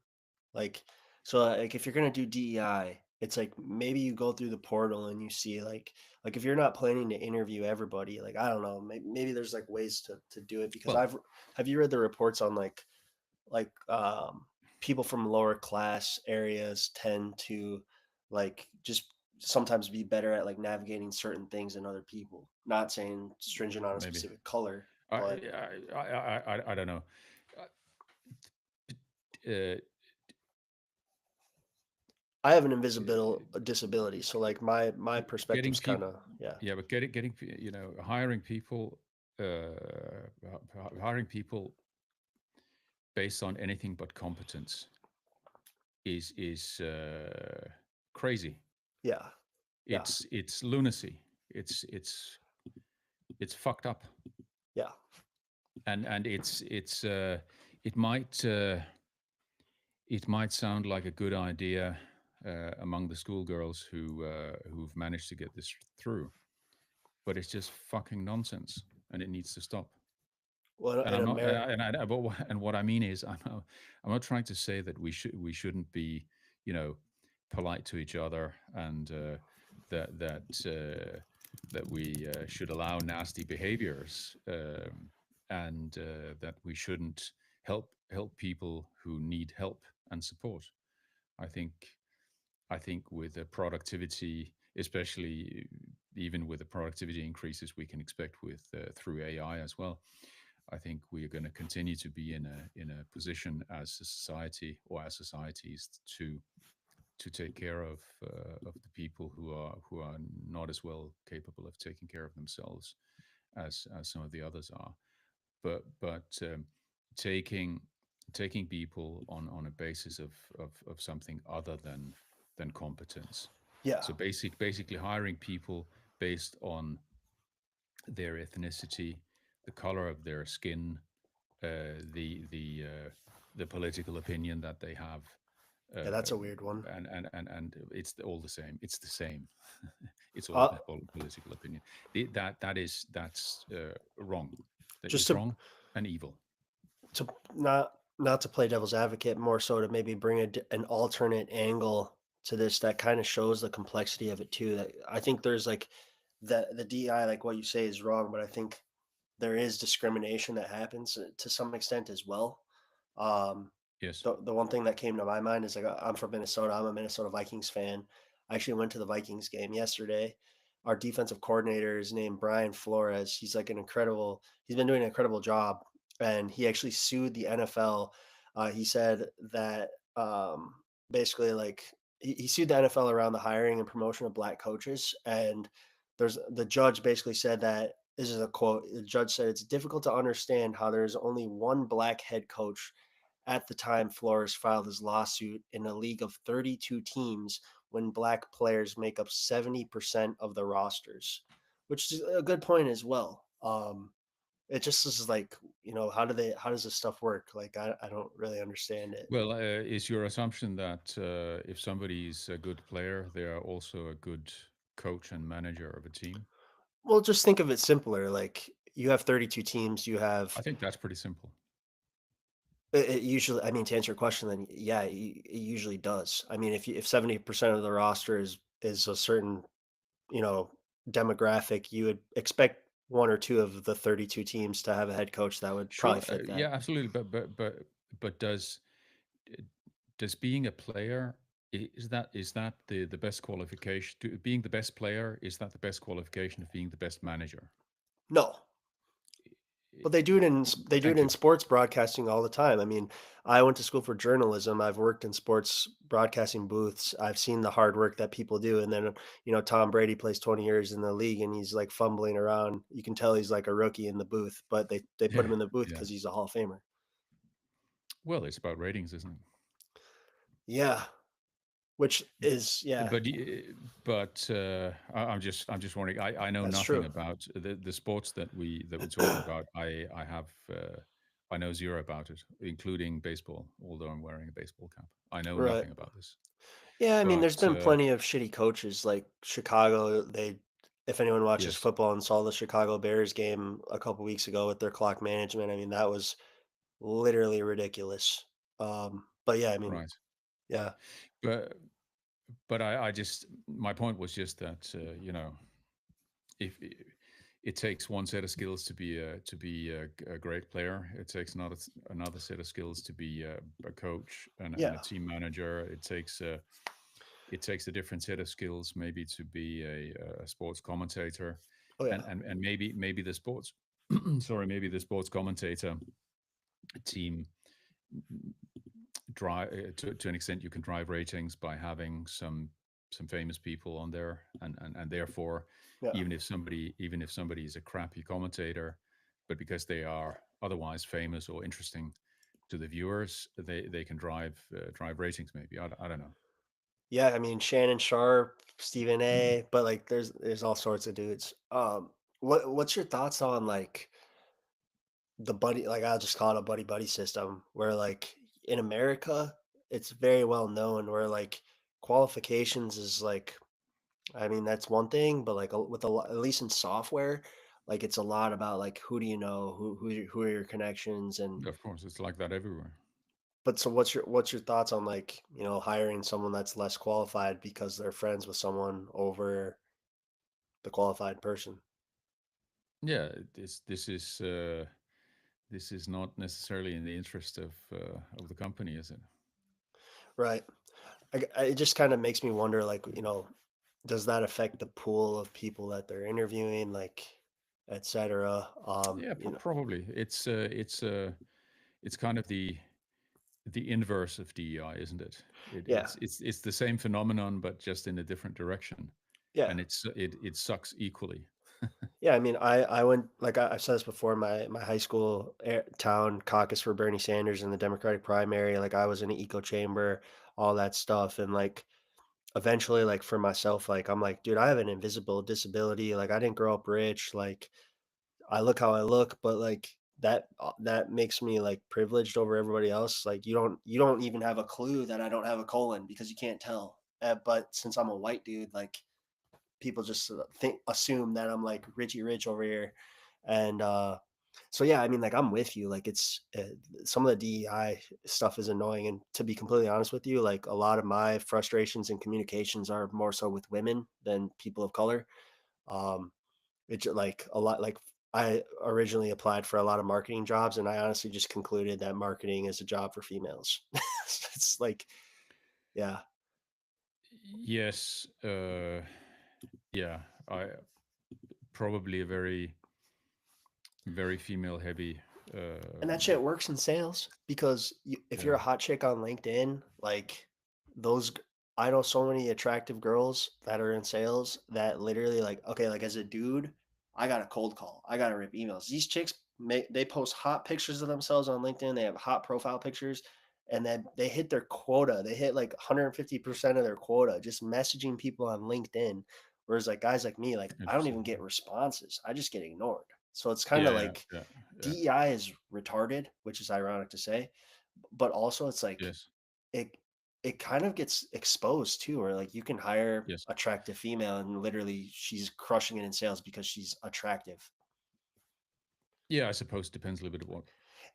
Like, so like if you're gonna do DEI, it's like maybe you go through the portal and you see like if you're not planning to interview everybody, like I don't know, maybe there's like ways to do it because well, have you read the reports on like people from lower class areas tend to like just sometimes be better at like navigating certain things than other people. Not saying stringent on a maybe specific color, I but I don't know. Uh, I have an invisible disability, so like my Getting perspective's kind people, of yeah. yeah, but hiring people, hiring people based on anything but competence is crazy. Yeah. Yeah. It's lunacy. It's fucked up, Yeah. and it might it might sound like a good idea among the schoolgirls who've managed to get this through, but it's just fucking nonsense, and it needs to stop. Well, And in I'm not, America, and what I mean is, I'm not trying to say that we shouldn't be, you know, polite to each other, and that we should allow nasty behaviors, and that we shouldn't help people who need help and support. I think I think with the productivity, especially even with the productivity increases we can expect with through AI as well, I think we are going to continue to be in a position as a society or as societies to take care of the people who are not as well capable of taking care of themselves as some of the others are. But taking taking people on a basis of something other than competence. yeah. So basically hiring people based on their ethnicity, the color of their skin, the political opinion that they have, Yeah, that's a um, weird one. and it's all the same. It's the same. It's all Uh political opinion. That's wrong. That just is wrong and evil. to not to play devil's advocate, more so to maybe bring an alternate angle to this that kind of shows the complexity of it too. That I think there's like the DI, like what you say is wrong, but I think there is discrimination that happens to some extent as well. Um, Yes. the one thing that came to my mind is like I'm from Minnesota. I'm a Minnesota Vikings fan. I actually went to the Vikings game yesterday. Our defensive coordinator is named Brian Flores. He's like an incredible. He's been doing an incredible job, and he actually sued the NFL. He said that basically like he sued the NFL around the hiring and promotion of black coaches, and there's the judge basically said that this is a quote. The judge said it's difficult to understand how there is only one black head coach at the time Flores filed his lawsuit in a league of 32 teams when black players make up 70% of the rosters, which is a good point as well. It just is like, how does this stuff work? Like, I don't really understand it. Well, is your assumption that if somebody is a good player, they are also a good coach and manager of a team? Well, just think of it simpler. Like, you have 32 teams, you I have think that's pretty simple. it usually, I mean, to answer your question, then yeah, it usually does. I mean, if 70% of the roster is a certain you know, demographic, you would expect one or two of the 32 teams to have a head coach that would probably Sure, fit yeah, that. absolutely. But does being a player, is that the best qualification to being the best player? Is that the best qualification of being the best manager? No, but they do it in they do it Thank in you. sports broadcasting all the time. I mean, I went to school for journalism. I've worked in sports broadcasting booths. I've seen the hard work that people do. And then, Tom Brady plays 20 years in the league and he's like fumbling around. You can tell he's like a rookie in the booth, but they put Yeah, him in the booth yeah. because he's a Hall of Famer. Well, it's about ratings, isn't it? Yeah, which is yeah, But I'm just wondering. I know that's nothing true. about the sports that we're talking about. I know zero about it, including baseball. Although I'm wearing a baseball cap, I know Right. nothing about this. Yeah, I mean, But there's been plenty of shitty coaches like Chicago. If anyone watches yes, football and saw the Chicago Bears game a couple weeks ago with their clock management, I mean, that was literally ridiculous. But yeah, I mean, right. yeah, But I just my point was just that if it takes one set of skills to be a great player, it takes another set of skills to be a coach and a yeah, team manager. It takes a different set of skills maybe to be a sports commentator, oh and yeah, maybe the sports sorry, maybe the sports commentator team drive to an extent. You can drive ratings by having some famous people on there, and therefore, yeah, even if somebody is a crappy commentator, but because they are otherwise famous or interesting to the viewers, they can drive ratings. Maybe I don't know. yeah. I mean, Shannon Sharp, Stephen A. But like, there's all sorts of dudes. What's your thoughts on like the buddy? Like, I'll just call it a buddy buddy system, where like in America, it's very well known where like qualifications is like I mean, that's one thing, but, like, with a lot at least in software, like, it's a lot about, like, who do you know, who are your connections, and Of course, it's like that everywhere. but so what's your thoughts on, like, hiring someone that's less qualified because they're friends with someone over the qualified person? Yeah, this is not necessarily in the interest of the company, is it? Right. It just kinda makes me wonder, like, does that affect the pool of people that they're interviewing, like, et cetera? Yeah, probably. It's kind of the inverse of DEI, isn't it? It Yeah. it's the same phenomenon, but just in a different direction, Yeah. and it sucks equally. Yeah, I mean, I went like I've said this before. My high school town caucus for Bernie Sanders in the Democratic primary. Like I was in an echo chamber, all that stuff, and like eventually, like for myself, like I'm like, dude, I have an invisible disability. Like I didn't grow up rich. Like I look how I look, but like that makes me like privileged over everybody else. Like you don't even have a clue that I don't have a colon because you can't tell. But since I'm a white dude, like people just assume that I'm like Richie Rich over here, and so yeah, I mean, like I'm with you. Like it's some of the DEI stuff is annoying, and to be completely honest with you, like a lot of my frustrations and communications are more so with women than people of color. Um, it's like a lot like. I originally applied for a lot of marketing jobs, and I honestly just concluded that marketing is a job for females. It's like, yeah, Yes, yeah, I probably a very female heavy. and that shit works in sales because if you're Yeah, a hot chick on LinkedIn, like those, I know so many attractive girls that are in sales that literally like, okay, like as a dude, I got a cold call. I got to rip emails. These chicks they post hot pictures of themselves on LinkedIn. They have hot profile pictures and then they hit their quota. They hit like 150% of their quota just messaging people on LinkedIn. Whereas like guys like me, like I don't interesting. even get responses. I just get ignored. So it's kind of Yeah, like yeah, yeah. DEI is retarded, which is ironic to say, but also it's like Yes, it it kind of gets exposed too, where like you can hire yes. attractive female and literally she's crushing it in sales because she's attractive. Yeah, I suppose it depends a little bit what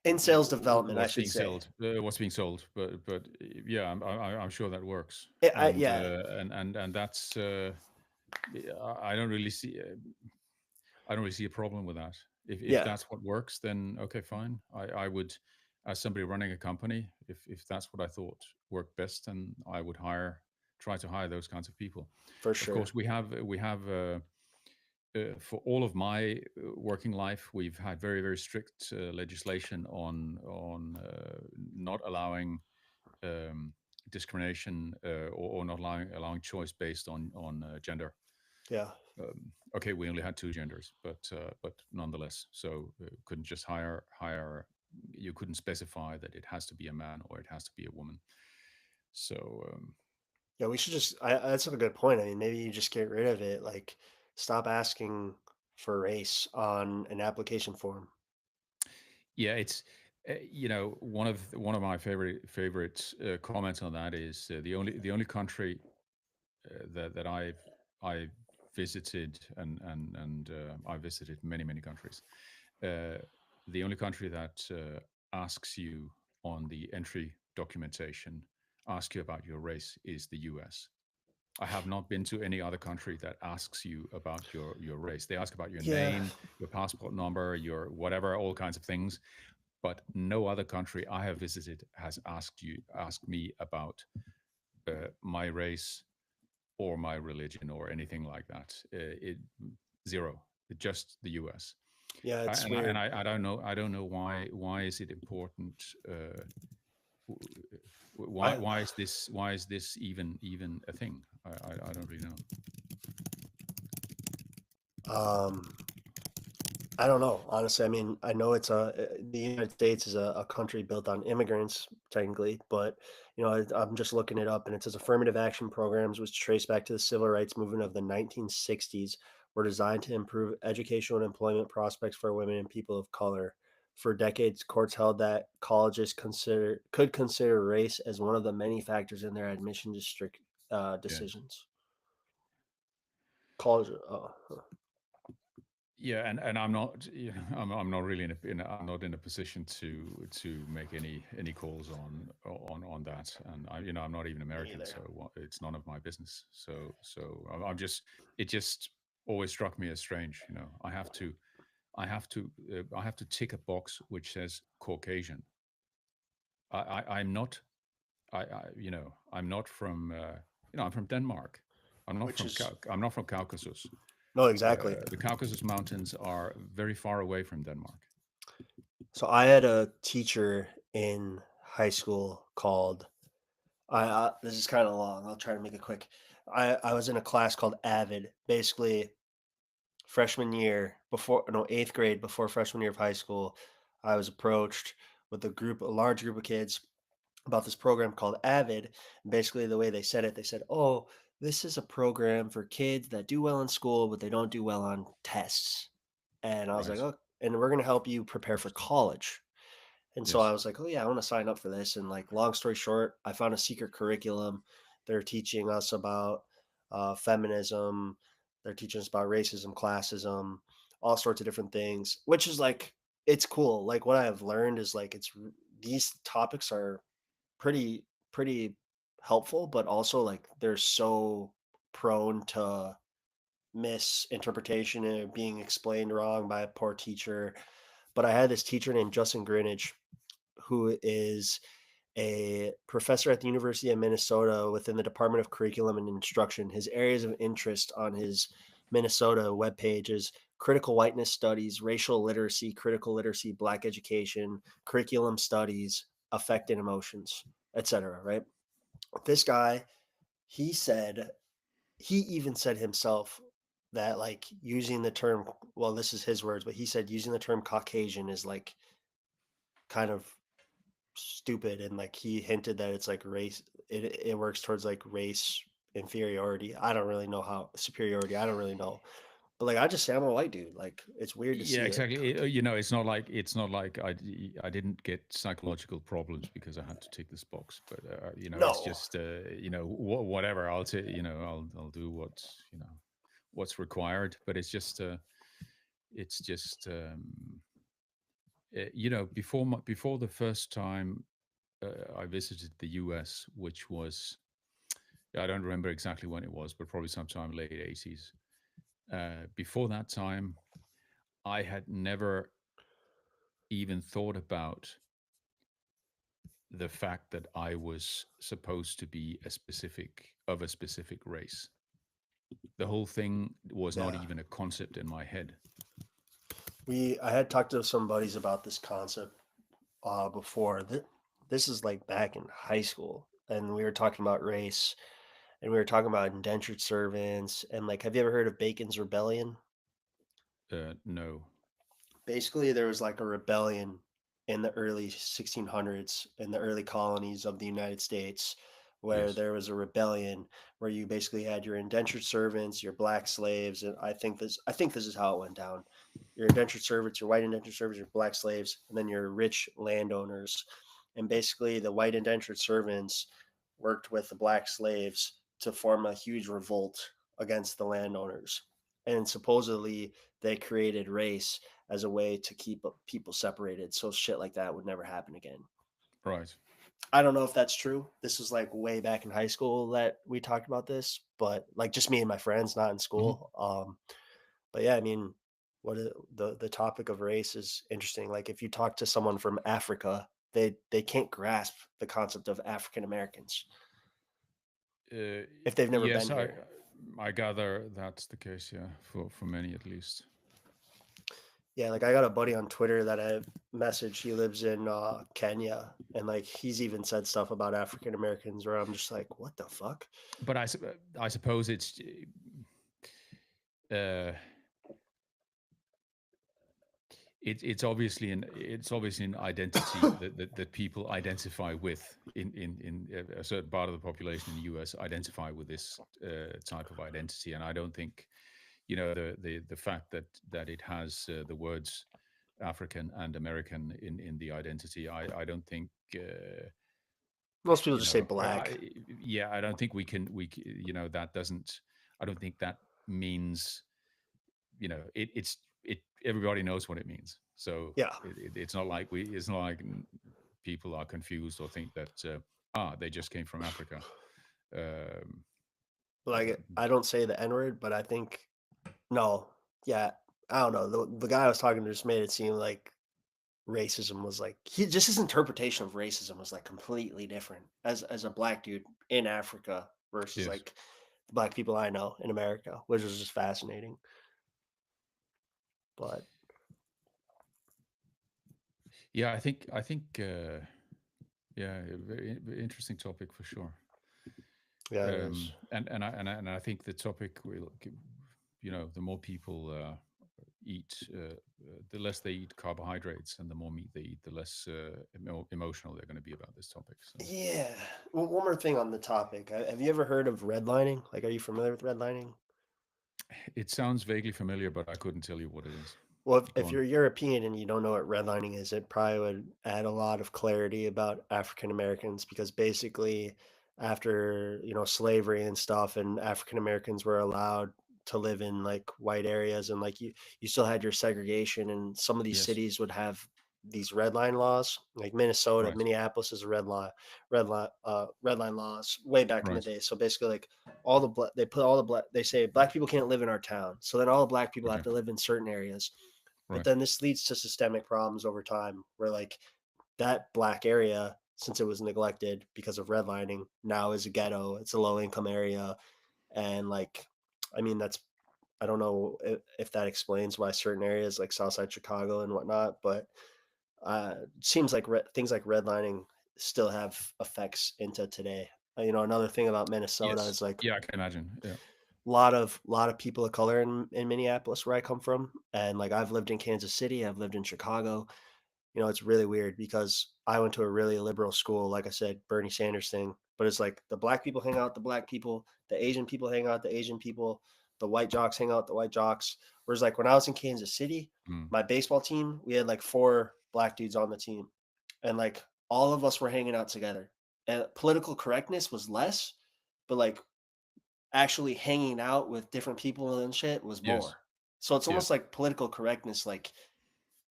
In sales development, I what's should being say. sold, but yeah, I'm sure that works, Yeah, and yeah, uh, and and and that's I don't really see. I don't really see a problem with that. If Yeah, that's what works, then okay, fine. I would, as somebody running a company, if that's what I thought worked best, then I would try to hire those kinds of people. for Of sure. course, we have for all of my working life, we've had very very strict legislation on not allowing um, discrimination or not allowing choice based on gender. Yeah. Okay, we only had two genders, but nonetheless, so couldn't just hire. You couldn't specify that it has to be a man or it has to be a woman. So Yeah, we should just that's a good point. I mean, maybe you just get rid of it, like stop asking for race on an application form. yeah, it's one of my favorite comments on that is the only country that I visited and I visited many countries. Uh, the only country that asks you on the entry documentation, ask you about your race, is the US. I have not been to any other country that asks you about your race. They ask about your Yeah. name, your passport number, your whatever, all kinds of things. But no other country I have visited has asked me about my race or my religion or anything like that. Zero. Just the U.S. Yeah, I, it's and I, and weird. I, I don't know. I don't know why is it important. Why I why is this even a thing? I don't really know. um I don't know, honestly. I mean, I know the United States is a country built on immigrants, technically, but I'm just looking it up, and it says affirmative action programs, which trace back to the civil rights movement of the 1960s, were designed to improve educational and employment prospects for women and people of color. For decades, courts held that colleges could consider race as one of the many factors in their admission district Yeah. decisions. College, Yeah, and I'm not, I'm not really I'm not in a position to make any calls on that, and I'm not even me American, either. so it's none of my business. I'm just, it just always struck me as strange. I have to tick a box which says Caucasian. I'm not, I'm not from, I'm from Denmark. Which is I'm not from Caucasus. no, exactly. The Caucasus Mountains are very far away from Denmark. So I had a teacher in high school called this is kind of long. I'll try to make it quick. I was in a class called Avid. Basically, freshman year before no 8th grade before freshman year of high school, I was approached with a large group of kids about this program called Avid. Basically, the way they said it, they said, "Oh, this is a program for kids that do well in school, but they don't do well on tests." And I was like, Right. "Oh, and we're gonna help you prepare for college." And so I Yes. was like, "Oh yeah, I want to sign up for this." And like, long story short, I found a secret curriculum. They're teaching us about feminism. They're teaching us about racism, classism, all sorts of different things. Which is like, it's cool. Like what I have learned is like, these topics are pretty helpful, but also like they're so prone to misinterpretation and being explained wrong by a poor teacher. But I had this teacher named Justin Greenidge who is a professor at the University of Minnesota within the Department of Curriculum and Instruction. His areas of interest on his Minnesota webpage is critical whiteness studies, racial literacy, critical literacy, black education, curriculum studies, affect and emotions, etc. Right? This guy, he said, he even said himself that like using the term, well, this is his words, but he said using the term Caucasian is like kind of stupid, and like he hinted that it's like race, it works towards like race inferiority. I don't really know how superiority, I don't really know. But like I just say I'm a white dude. Like it's weird to Yeah, see it. exactly. It's not like I didn't get psychological problems because I had to tick this box. But it's No. just whatever. I'll do what's required. But it's just before the first time I visited the U.S., which was I don't remember exactly when it was, but probably sometime late 80s. Before that time, I had never even thought about the fact that I was supposed to be a specific race. The whole thing was not Yeah. even a concept in my head. I had talked to some buddies about this concept before. This is like back in high school, and we were talking about race, and we were talking about indentured servants, and like, have you ever heard of Bacon's Rebellion? No. Basically, there was like a rebellion in the early 1600s in the early colonies of the United States, where Yes. there was a rebellion where you basically had your indentured servants, your black slaves, and I think this is how it went down. Your indentured servants, your white indentured servants, your black slaves, and then your rich landowners. And basically, the white indentured servants worked with the black slaves to form a huge revolt against the landowners. And supposedly, they created race as a way to keep people separated so shit like that would never happen again. Right. I don't know if that's true. This was like way back in high school that we talked about this, but like just me and my friends, not in Hmm. school. But yeah, I mean, the topic of race is interesting. Like if you talk to someone from Africa, they can't grasp the concept of African Americans Uh, if they've never yes, been here. I gather that's the case. Yeah, for many at least. Yeah, like I got a buddy on Twitter that I messaged. He lives in Kenya, and like he's even said stuff about African Americans where I'm just like, what the fuck? But I suppose uh, it's obviously an identity that people identify with in a certain part of the population in the US identify with this type of identity, and I don't think the fact that it has the words African and American in the identity. I don't think Most people you just say know. black. Yeah, I don't think that doesn't. I don't think that means it. Everybody knows what it means. So Yeah, it's not like people are confused or think that they just came from Africa. Um, like um, I don't say the N word, but I think no, yeah, I don't know. The guy I was talking to just made it seem like racism was like he just his interpretation of racism was like completely different as a black dude in Africa versus yes. like the black people I know in America, which was just fascinating. But Yeah, yeah, a very interesting topic for sure. yeah, it is. And I think the topic will, the more people eat, the less they eat carbohydrates, and the more meat they eat, the less emotional they're going to be about this topic. So Yeah. Well, one more thing on the topic. Have you ever heard of redlining? Like, are you familiar with redlining? it sounds vaguely familiar, but I couldn't tell you what it is. Well, if Go you're on. European and you don't know what redlining is, it probably would add a lot of clarity about African Americans because basically, after slavery and stuff, and African Americans were allowed to live in like white areas, and like you still had your segregation, and some of these Yes. cities would have these red line laws, like Minnesota, Right. Minneapolis is a red line laws way back in the Right. day. So basically, like they put all the black, they say black people can't live in our town, so then all the black people have Okay. to live in certain areas, but Right. then this leads to systemic problems over time where like that black area, since it was neglected because of redlining, now is a ghetto. It's a low income area. And like, I mean, I don't know if that explains why certain areas like Southside Chicago and whatnot, but it seems like things like redlining still have effects into today. Another thing about Minnesota Yes. is like Yeah, I can imagine. Yeah. lot of people of color in Minneapolis where I come from, and like I've lived in Kansas City, I've lived in Chicago. It's really weird because I went to a really liberal school, like I said, Bernie Sanders thing, but it's like the black people hang out with the black people, the Asian people hang out with the Asian people, the white jocks hang out with the white jocks. Whereas like when I was in Kansas City, Mm. my baseball team, we had like four black dudes on the team, and like all of us were hanging out together. And political correctness was less, but like actually hanging out with different people and shit was Yes. more. So it's almost Yes. like political correctness, like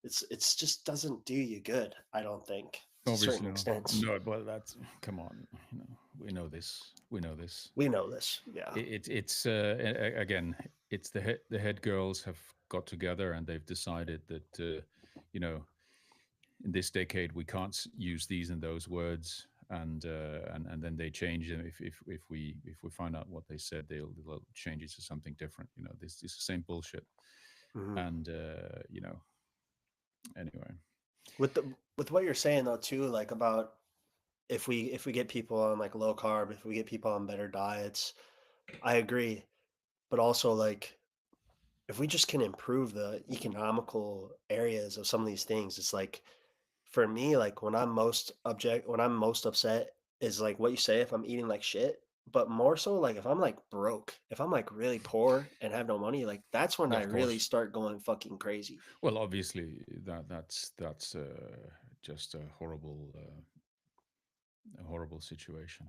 it's just doesn't do you good, I don't think. to a certain Obviously not. extent. No, but that's come on. You know, we know this. We know this. We know this. Yeah. It's again, it's the head girls have got together and they've decided that you know, in this decade we can't use these and those words, and then they change them. If we find out what they said, they'll change it to something different. You know, this is the same bullshit. Hmm. And you know, anyway. With what you're saying though too, like about if we get people on like low carb, if we get people on better diets, I agree. But also like if we just can improve the economical areas of some of these things, it's like for me, like when I'm most upset is like what you say if I'm eating like shit, but more so like if I'm like broke, if I'm like really poor and have no money, like that's when Yeah, I of really course. start going fucking crazy. Well, obviously that's just a horrible situation.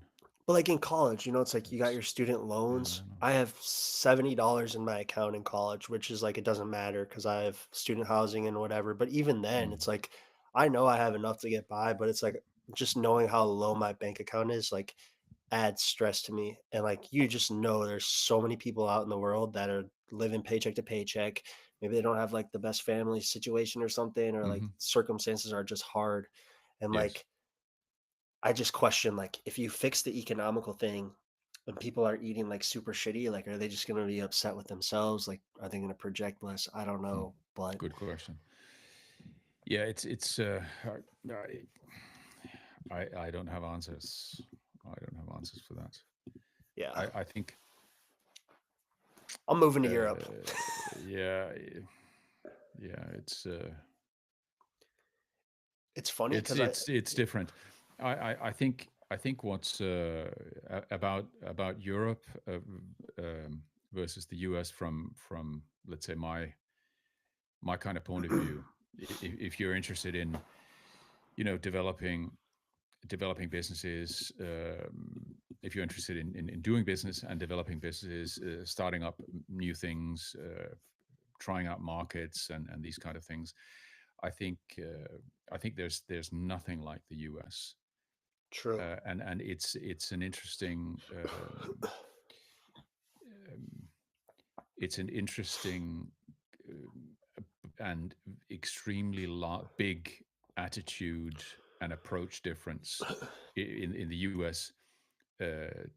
But like in college, it's like you got It's your student no, loans. no, no. I have $70 in my account in college, which is like it doesn't matter because I have student housing and whatever. But even then, Mm, it's like I know I have enough to get by, but it's like just knowing how low my bank account is, like adds stress to me. And like you just know there's so many people out in the world that are living paycheck to paycheck. Maybe they don't have like the best family situation or something, or like hmm. circumstances are just hard. And Yes. like I just question like if you fix the economical thing and people are eating like super shitty, like are they just gonna be upset with themselves? Like are they gonna project less? I don't Mm. know. But Good question. Yeah, it's I don't have answers. I don't have answers for that. yeah. I think I'm moving to Europe. uh, yeah, yeah, It's funny because it's different. I think what's about Europe versus the US from let's say my kind of point of view. If you're interested in developing businesses, if you're interested in doing business and developing businesses, starting up new things, trying out markets and these kind of things, I think I think there's nothing like the US. true. And it's an interesting um, it's an interesting um, and extremely big attitude and approach difference in the US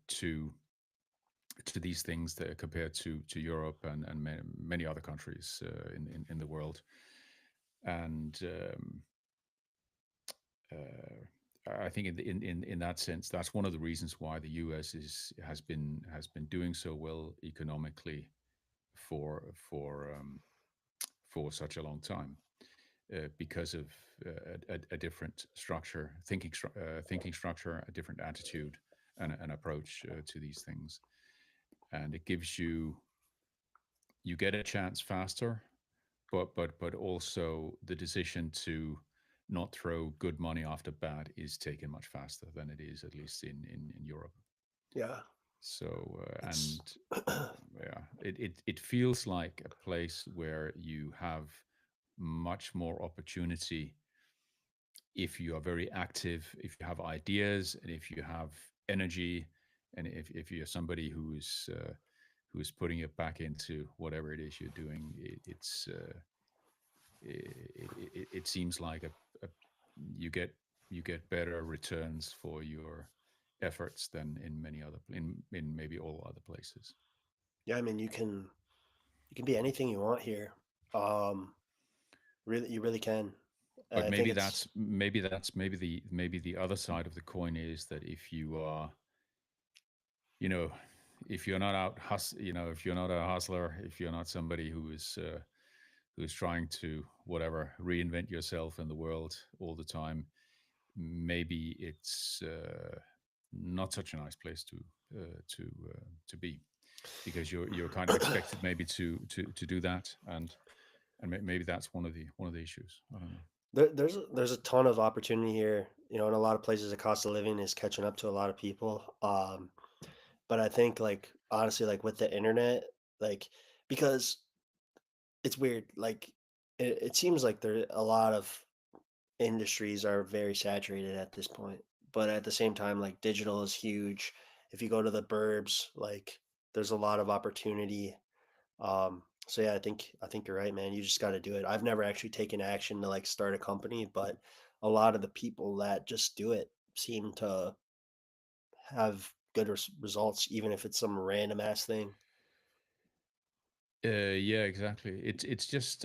to these things that compared to Europe and many other countries in the world. And I think in that sense, that's one of the reasons why the U.S. has been doing so well economically for for such a long time, because of a different structure, thinking structure, a different attitude, and an approach to these things, and it gives you get a chance faster, but also the decision to not throw good money after bad is taken much faster than it is at least in Europe. Yeah. So and It's yeah, it feels like a place where you have much more opportunity if you are very active, if you have ideas, and if you have energy, and if you're somebody who's putting it back into whatever it is you're doing, it seems like a you get you get better returns for your efforts than in many other in maybe all other places. yeah, I mean you can be anything you want here. Um really you really can. But I think it's maybe the other side of the coin is that if you are, you know, if you're not if you're not a hustler, if you're not somebody who is trying to whatever reinvent yourself in the world all the time, maybe it's not such a nice place to be, because you're kind of expected maybe to do that, and maybe that's one of the issues. I don't know. there's a ton of opportunity here. In a lot of places the cost of living is catching up to a lot of people. But I think like honestly, like with the internet, like because it's weird, like it seems like there a lot of industries are very saturated at this point. But at the same time, like digital is huge. If you go to the burbs, like there's a lot of opportunity. So yeah, I think you're right, man. You just got to do it. I've never actually taken action to like start a company, but a lot of the people that just do it seem to have good results, even if it's some random ass thing. Yeah, exactly. It's just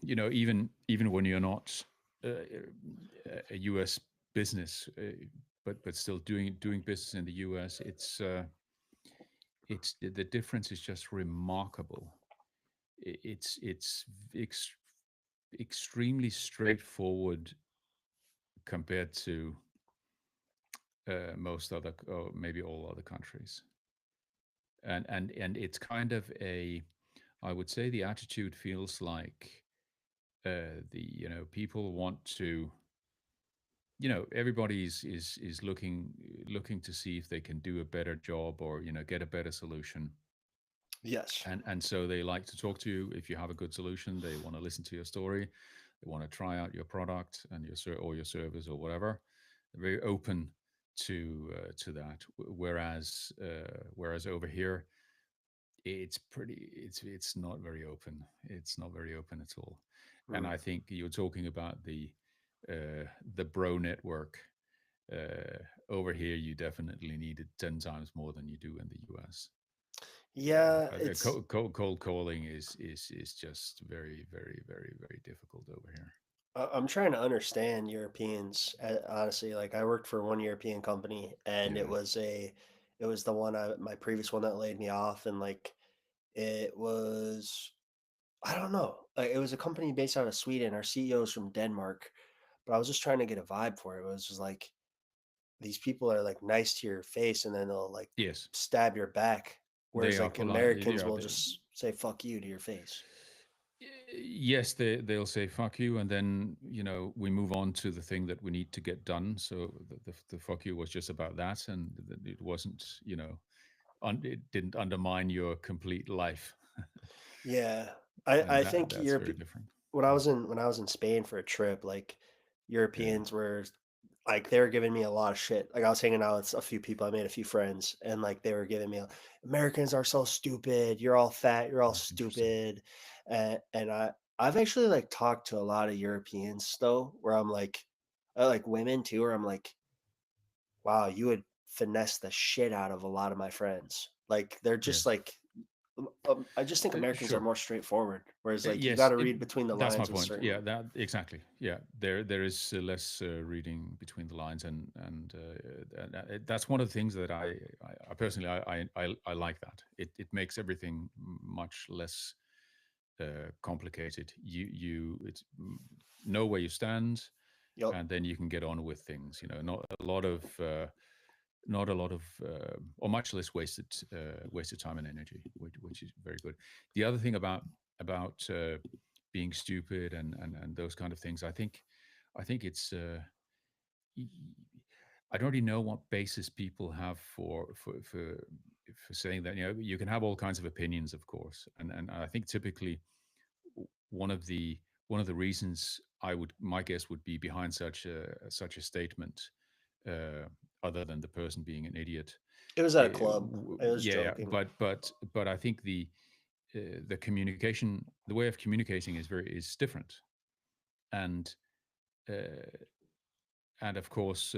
even when you're not a U.S. business, but still doing business in the U.S., it's the difference is just remarkable. It's ex- extremely straightforward compared to most other, or maybe all other countries, and it's kind of a, I would say the attitude feels like the people want to, everybody's is looking to see if they can do a better job, or get a better solution, Yes. and so they like to talk to you if you have a good solution. They want to listen to your story, they want to try out your product and or your service or whatever. They're very open to that. Whereas over here, it's not very open. It's not very open at all. And Mm. I think you're talking about the bro network. Over here, you definitely need it 10 times more than you do in the US. Yeah, it's Cold calling is just very, very, very, very difficult over here. I'm trying to understand Europeans. Honestly, like I worked for one European company, and Yeah. it was the one my previous one that laid me off, and like it was, I don't know, like it was a company based out of Sweden. Our CEO is from Denmark, but I was just trying to get a vibe for it. It was just like these people are like nice to your face, and then they'll like Yes, stab your back, they whereas are like polite. Americans will just say "fuck you" to your face. Yes, they'll say fuck you, and then we move on to the thing that we need to get done. So the fuck you was just about that, and it wasn't, it didn't undermine your complete life, Yeah, and I think that's very different. Mm. When I was in Spain for a trip, like Yeah. Europeans were like they were giving me a lot of shit. Like I was hanging out with a few people, I made a few friends, and like they were giving me Americans are so stupid. You're all fat. You're all Oh, interesting. stupid. And I've actually like talked to a lot of Europeans though, where I'm like, like women too, where I'm like, wow, you would finesse the shit out of a lot of my friends. Like they're just Yes. like I just think Americans are Sure. more straightforward, whereas like you got Yes, to read between the that's my lines with point. certain. Yeah, that exactly. Yeah, there is less reading between the lines, and that's one of the things that I personally I like that. It makes everything much less complicated. You it's know where you stand, Yup. and then you can get on with things. Not a lot of not a lot of or much less wasted time and energy, which is very good. The other thing about being stupid and those kind of things, I think it's I don't really know what basis people have for saying that. You can have all kinds of opinions, of course, and I think typically one of the one of the reasons, my guess would be behind such a statement, uh, other than the person being an idiot. It was at a club. I was Yeah, yeah, joking. but I think the communication, the way of communicating is different, and uh, and of course,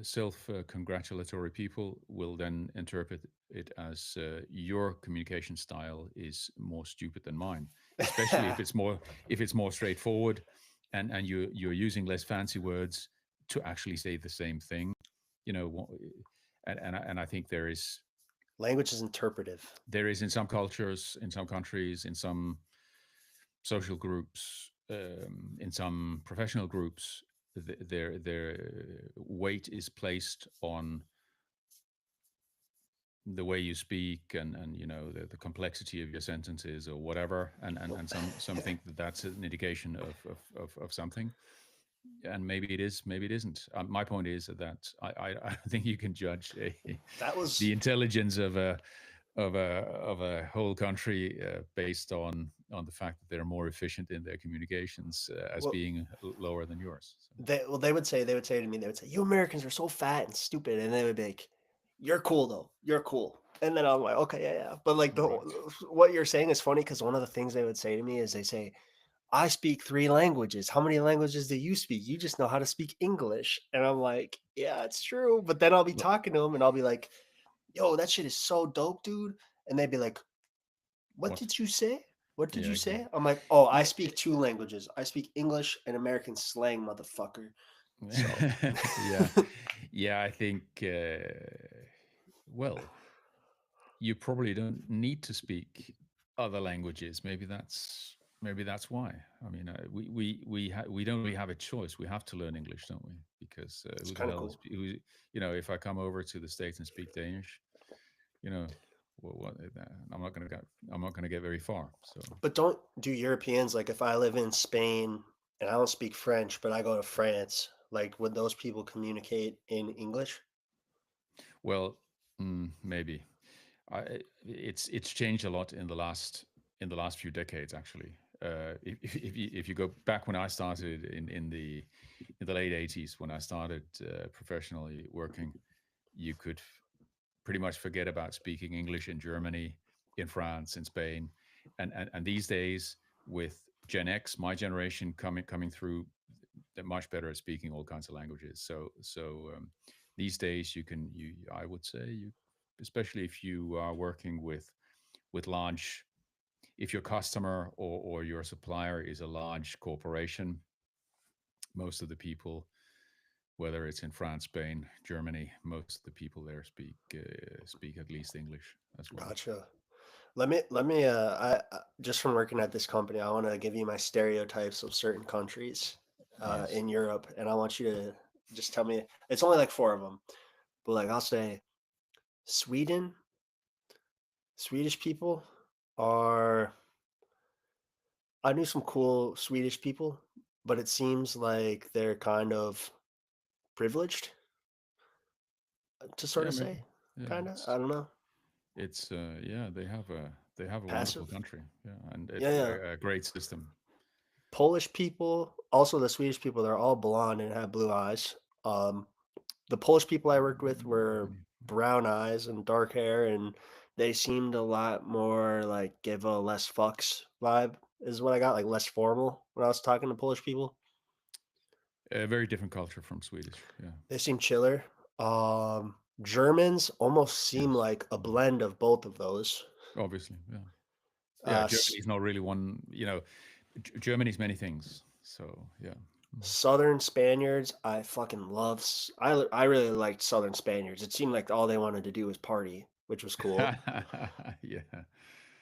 self congratulatory people will then interpret it as your communication style is more stupid than mine, especially if it's more straightforward, and you're using less fancy words to actually say the same thing. You know, and I think Language is interpretive. there is in some cultures, in some countries, in some social groups, in some professional groups, their weight is placed on the way you speak, and the complexity of your sentences or whatever, and some think that that's an indication of something, and maybe it is, maybe it isn't. My point is that I don't think you can judge That the was intelligence of a whole country based on on the fact that they're more efficient in their communications as Well, being lower than yours. So, they would say to me, they would say, "You Americans are so fat and stupid," and they would be like, "You're cool though. You're cool." And then I'm like, "Okay, yeah, yeah." But like right. what you're saying is funny because one of the things they would say to me is they say, "I speak 3 languages. How many languages do you speak? You just know how to speak English." And I'm like, "Yeah, it's true." But then I'll be Look, talking to them and I'll be like, "Yo, that shit is so dope, dude." And they'd be like, "What what? did you say? What did Yeah, you exactly. say?" I'm like, "Oh, I Yeah. speak 2 languages. I speak English and American slang, motherfucker." So Yeah, yeah. I think. Well, you probably don't need to speak other languages. Maybe that's why. I mean, we don't really have a choice. We have to learn English, don't we? Because it's who the kinda hell is cool. if I come over to the States and speak Danish, you know, I'm not gonna get very far. So, But don't do Europeans like, if I live in Spain and I don't speak French, but I go to France, like, would those people communicate in English? well, maybe. It's changed a lot in the last few decades, actually. If you go back when I started in the late '80s, when I started professionally working, you could pretty much forget about speaking English in Germany, in France, in Spain, and these days with Gen X, my generation coming through, they're much better at speaking all kinds of languages. So these days you I would say you, especially if you are working with large, if your customer or your supplier is a large corporation, most of the people, whether it's in France, Spain, Germany, most of the people there speak at least English as well. Gotcha. Let me, just from working at this company, I wanna give you my stereotypes of certain countries, Yes. in Europe, and I want you to just tell me it's only, like, 4 of them, but, like, I'll say Sweden Swedish people are I knew some cool Swedish people, but it seems like they're kind of privileged, to sort Yeah, of maybe. say, Yeah, kinda? I don't know. it's yeah, they have a wonderful Passive? country. Yeah, and Yeah, yeah. a great system. Polish people, also the Swedish people, they're all blonde and have blue eyes. Um, the Polish people I worked with were Germany. brown eyes and dark hair, and they seemed a lot more like give a less fucks vibe is what I got, like less formal when I was talking to Polish people. A very different culture from Swedish. Yeah. They seem chiller. Germans almost seem Yes. like a blend of both of those. Obviously. Yeah. Yeah. S Germany's not really one. Germany's many things. So yeah. Southern Spaniards, I fucking love I really liked Southern Spaniards. It seemed like all they wanted to do was party, which was cool. Yeah.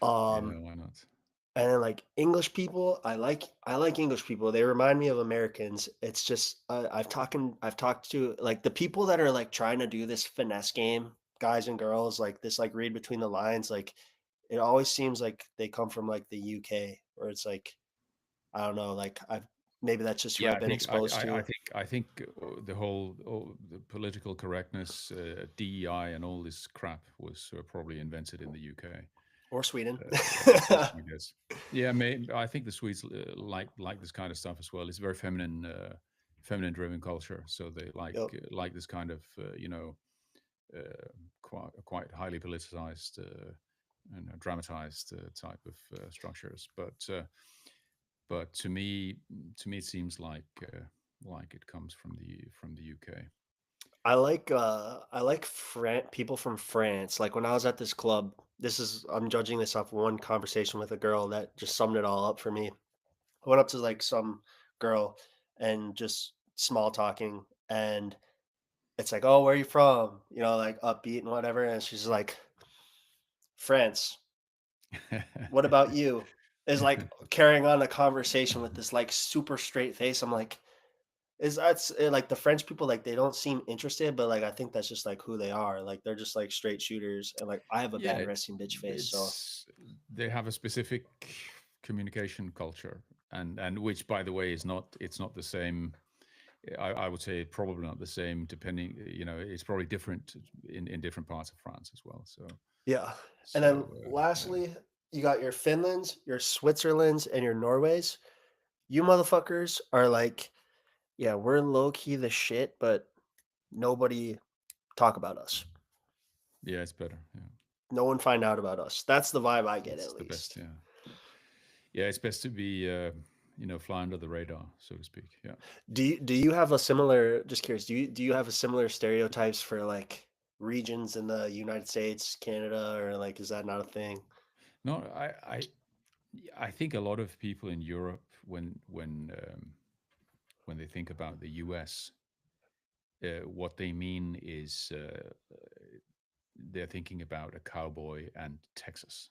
Um, Yeah. Why not? and then, like, English people, I like English people. They remind me of Americans. It's just, I've talked to, like, the people that are, like, trying to do this finesse game, guys and girls, like, this, like, read between the lines, like, it always seems like they come from, like, the UK, where it's like, I don't know, like, I've maybe that's just who Yeah, I've been exposed to. I think the political correctness, DEI, and all this crap was probably invented in the UK. Or Sweden. I guess. Yeah, I think the Swedes like this kind of stuff as well. It's a very feminine driven culture, so they Yep. like this kind of uh, quite highly politicized and dramatized type of structures. But to me, it seems like it comes from the UK. I like people from France. Like when I was at this club, I'm judging this off one conversation with a girl that just summed it all up for me. I went up to like some girl and just small talking, and it's like, "Oh, where are you from?" Like upbeat and whatever, and she's like, "France. What about you?" Is like carrying on a conversation with this like super straight face. I'm like, is that's like the French people, like they don't seem interested, but like I think that's just like who they are. Like they're just like straight shooters, and like I have a Yeah, bad resting bitch face, so it's they have a specific communication culture, and which, by the way, is not it's not the same. I would say probably not the same. Depending, it's probably different in different parts of France as well. So yeah. And then so yeah. lastly, You got your Finlands, your Switzerlands, and your Norways. You motherfuckers are like, yeah, we're low key the shit, but nobody talk about us. Yeah, it's better. Yeah, No one find out about us. That's the vibe I get it's at the best. least. Yeah, yeah, it's best to be fly under the radar, so to speak. Yeah. Do you have a similar, just curious, do you have a similar stereotypes for like regions in the United States, Canada, or like is that not a thing? No, I think a lot of people in Europe, when they think about the U.S., what they mean is they're thinking about a cowboy and Texas.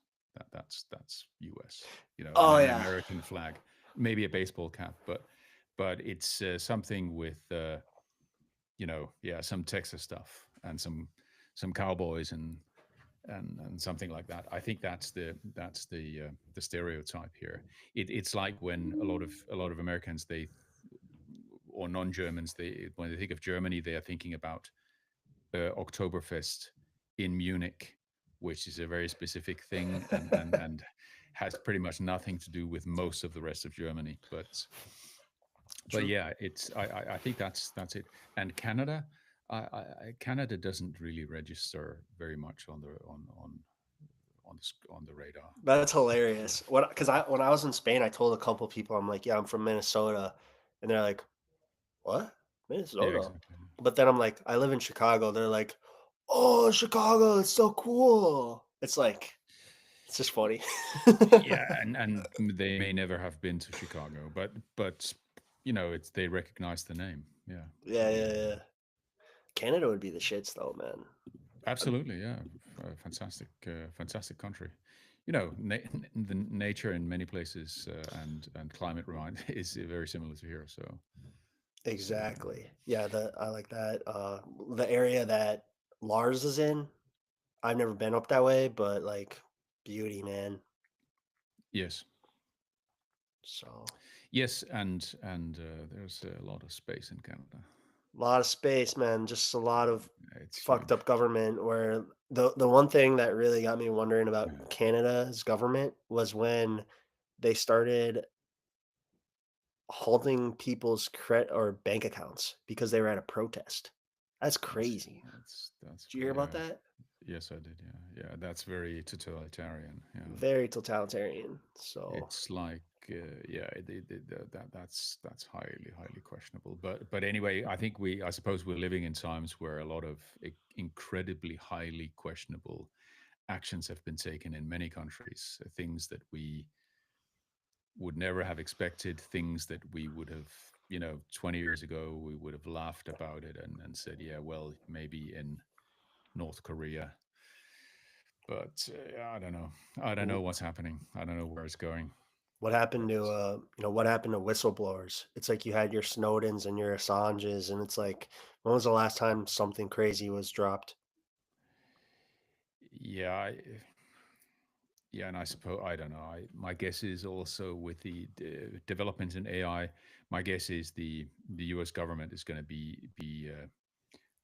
That's U.S. And Oh an yeah. American flag, maybe a baseball cap, but it's something with yeah, some Texas stuff and some cowboys and something like that. I think that's the stereotype here. It's like when a lot of Americans they or non-Germans they when they think of Germany they are thinking about Oktoberfest in Munich, which is a very specific thing and has pretty much nothing to do with most of the rest of Germany. But True. yeah, I think that's it. And Canada, Canada doesn't really register very much on the radar. That's hilarious. What, because I when I was in Spain, I told a couple people, I'm like, yeah, I'm from Minnesota, and they're like, what? Yeah, Minnesota? exactly. But then I'm like, I live in Chicago. They're like, oh, Chicago, it's so cool. It's like, it's just funny. Yeah, and they may never have been to Chicago, but it's they recognize the name. Yeah, Yeah, yeah, yeah. Canada would be the shits though, man. absolutely. Yeah, fantastic country. The nature in many places and climate remind is very similar to here. So Exactly. Yeah, I like that. The area that Lars is in, I've never been up that way, but like beauty, man. yes, So yes, and there's a lot of space in Canada. a lot of space, man. Just a lot of It's fucked huge. up government. Where the one thing that really got me wondering Yeah. about Canada's government was when they started halting people's credit or bank accounts because they were at a protest. That's That's crazy. that's Did you hear about yeah. that? Yes, I did. Yeah, yeah. That's very totalitarian. Yeah. Very totalitarian. So It's like yeah, that's highly questionable. But anyway, I suppose we're living in times where a lot of incredibly highly questionable actions have been taken in many countries. Things that we would never have expected, things that we would have 20 years ago we would have laughed about it and said, yeah, well, maybe in North Korea. But I don't know what's happening. I don't know where it's going. what happened But to what happened to whistleblowers? It's like you had your Snowdens and your Assanges, and it's like, when was the last time something crazy was dropped? yeah, yeah, and I suppose I don't know. My guess is also with the development in AI, my guess is the U.S. government is going to be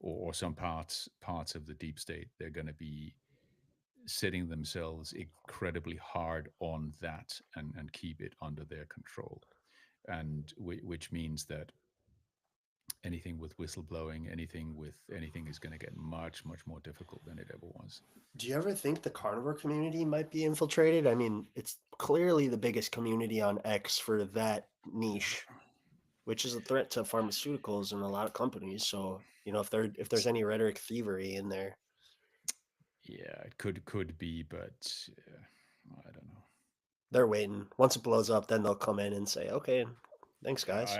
or some parts of the deep state, they're going to be setting themselves incredibly hard on that and keep it under their control, and which means that anything with whistleblowing, anything is going to get much more difficult than it ever was. Do you ever think the carnivore community might be infiltrated? I mean, it's clearly the biggest community on X for that niche, which is a threat to pharmaceuticals and a lot of companies. So, if there's any rhetoric thievery in there, Yeah, it could be, but I don't know. they're waiting. Once it blows up, then they'll come in and say, "Okay, thanks, I guys."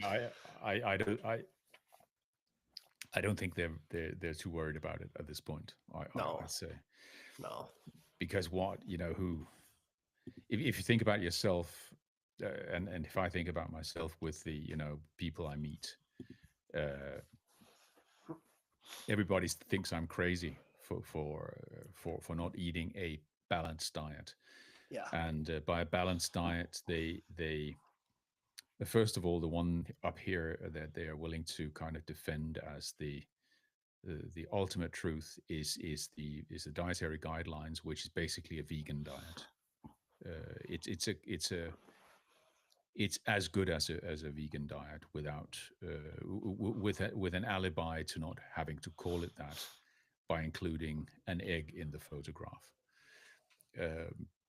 I don't think they're too worried about it at this point. I'd No, say no. because what who if you think about yourself, and if I think about myself with the people I meet, uh, everybody thinks I'm crazy for not eating a balanced diet. Yeah. And by a balanced diet, they first of all the one up here that they are willing to kind of defend as the ultimate truth is the dietary guidelines, which is basically a vegan diet. It's as good as a vegan diet without with an alibi to not having to call it that by including an egg in the photograph.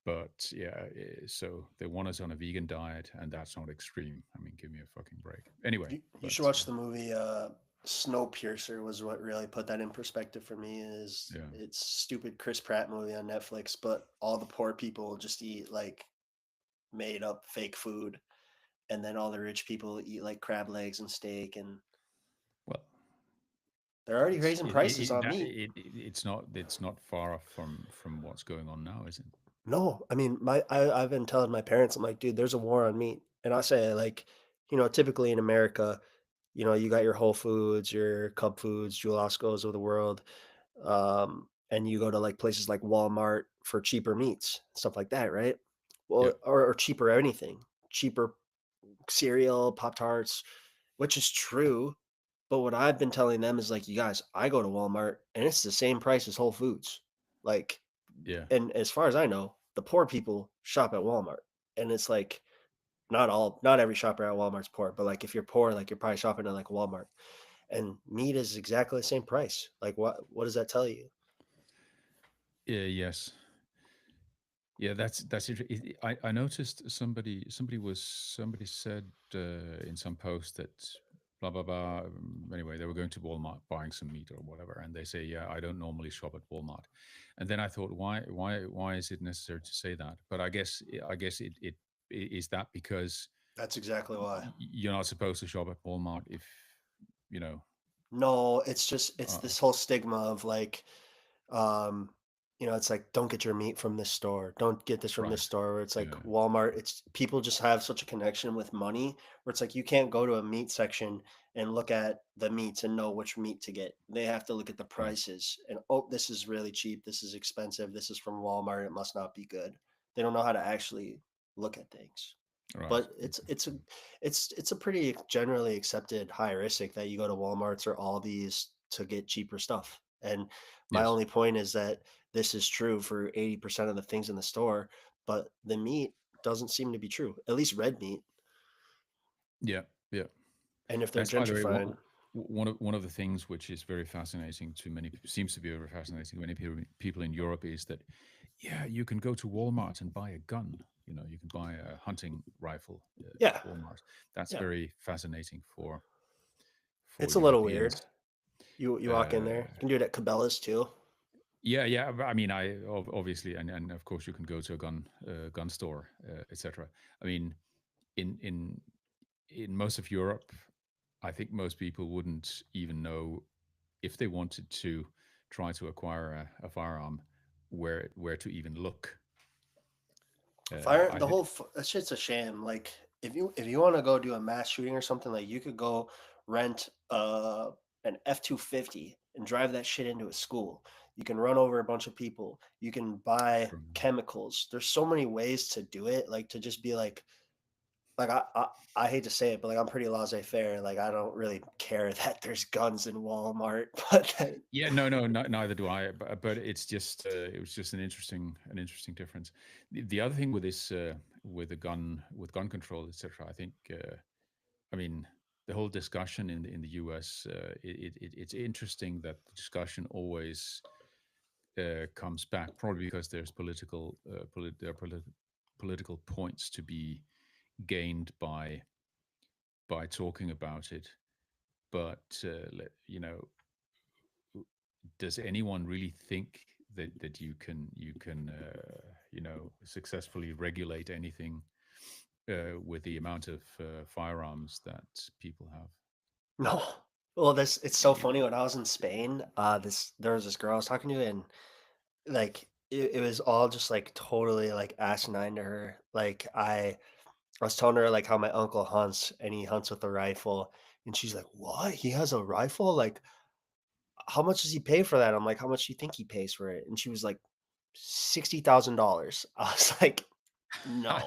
But yeah, so they want us on a vegan diet, and that's not extreme. I mean, give me a fucking break. Anyway, You should but watch the movie Snowpiercer was what really put that in perspective for me. Is yeah, it's stupid Chris Pratt movie on Netflix, but all the poor people just eat like made up fake food, and then all the rich people eat like crab legs and steak, and well, they're already it's raising prices on meat. it's not far off from what's going on now, is it? No, I mean, I've been telling my parents, I'm like, dude, there's a war on meat, and I say like, typically in America, you got your Whole Foods, your Cub Foods, Jewel Oscos of the world, and you go to like places like Walmart for cheaper meats, stuff like that, right? Yeah, Well, or cheaper anything, cheaper cereal, Pop Tarts, which is true. But what I've been telling them is like, you guys, I go to Walmart and it's the same price as Whole Foods. Like, yeah, and as far as I know, the poor people shop at Walmart. And it's like not every shopper at Walmart's poor, but like if you're poor, like you're probably shopping at like Walmart. And meat is exactly the same price. Like what does that tell you? yeah, yes. Yeah, that's interesting. I noticed somebody said in some post that blah blah blah. Anyway, they were going to Walmart buying some meat or whatever, and they say, "Yeah, I don't normally shop at Walmart." And then I thought, why is it necessary to say that? But I guess is that because That's exactly why. you're not supposed to shop at Walmart if you know. No, it's Uh, this whole stigma of like um it's like don't get your meat from this store, don't get this from this right. store, where it's like Yeah. Walmart, it's people just have such a connection with money where it's like you can't go to a meat section and look at the meats and know which meat to get. They have to look at the Right. prices and, oh, this is really cheap, this is expensive, this is from Walmart, it must not be good. They don't know how to actually look at things. Right. But it's a pretty generally accepted heuristic that you go to Walmarts or Aldi's to get cheaper stuff. And my Yes. only point is that this is true for 80% of the things in the store, but the meat doesn't seem to be true. At least red meat. Yeah. Yeah. And if they're That's, by the way, gentrifying, one of the things which is very fascinating to many people, seems to be very fascinating to many people in Europe, is that yeah, you can go to Walmart and buy a gun. You can buy a hunting rifle at yeah, Walmart. That's yeah, very fascinating for it's a little Europeans. weird. You walk in there. Uh, You can do it at Cabela's too. yeah, yeah. I mean, obviously, and of course, you can go to a gun store, etc. I mean, in in most of Europe, I think most people wouldn't even know if they wanted to try to acquire a firearm, where to even look. Fire I the think, whole that shit's a sham. Like if you want to go do a mass shooting or something, like you could go rent an F-250 and drive that shit into a school. You can run over a bunch of people. You can buy from chemicals. There's so many ways to do it. Like to just be like I hate to say it, but like I'm pretty laissez-faire. Like I don't really care that there's guns in Walmart, but yeah, no, no, neither do I. But it's just it was just an interesting difference. The other thing with this with the gun control, etc. I think I mean the whole discussion in the U.S. It's interesting that the discussion always comes back, probably because there's there are political points to be gained by talking about it. But does anyone really think that you can successfully regulate anything with the amount of firearms that people have? no. Well, this it's so funny. When I was in Spain, there was this girl I was talking to, and like it was all just like totally like asinine to her. Like I was telling her like how my uncle hunts and he hunts with a rifle, and she's like, "What? He has a rifle? Like, how much does he pay for that?" I'm like, "How much do you think he pays for it?" And she was like, $60,000. I was like, "No,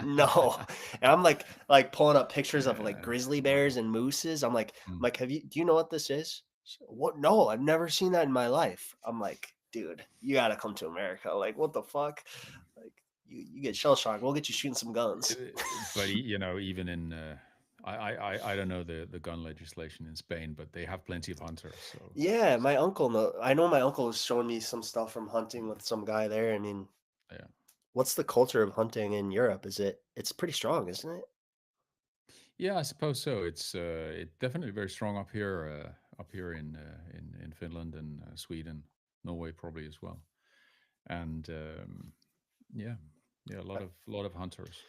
no." And I'm like pulling up pictures of like grizzly bears Wow. and mooses. I'm Mm. like, do you know what this is? She's like, what? No, I've never seen that in my life. I'm like, dude, you gotta come to America. Like, what the fuck? Like, You get shell shocked. We'll get you shooting some guns. But even in I don't know the gun legislation in Spain, but they have plenty of hunters. So Yeah, my uncle I know my uncle was showing me some stuff from hunting with some guy there. I mean, yeah, what's the culture of hunting in Europe? It's pretty strong, isn't it? yeah, I suppose so. It's definitely very strong up here in Finland and Sweden, Norway probably as well, and yeah, yeah, a lot of hunters.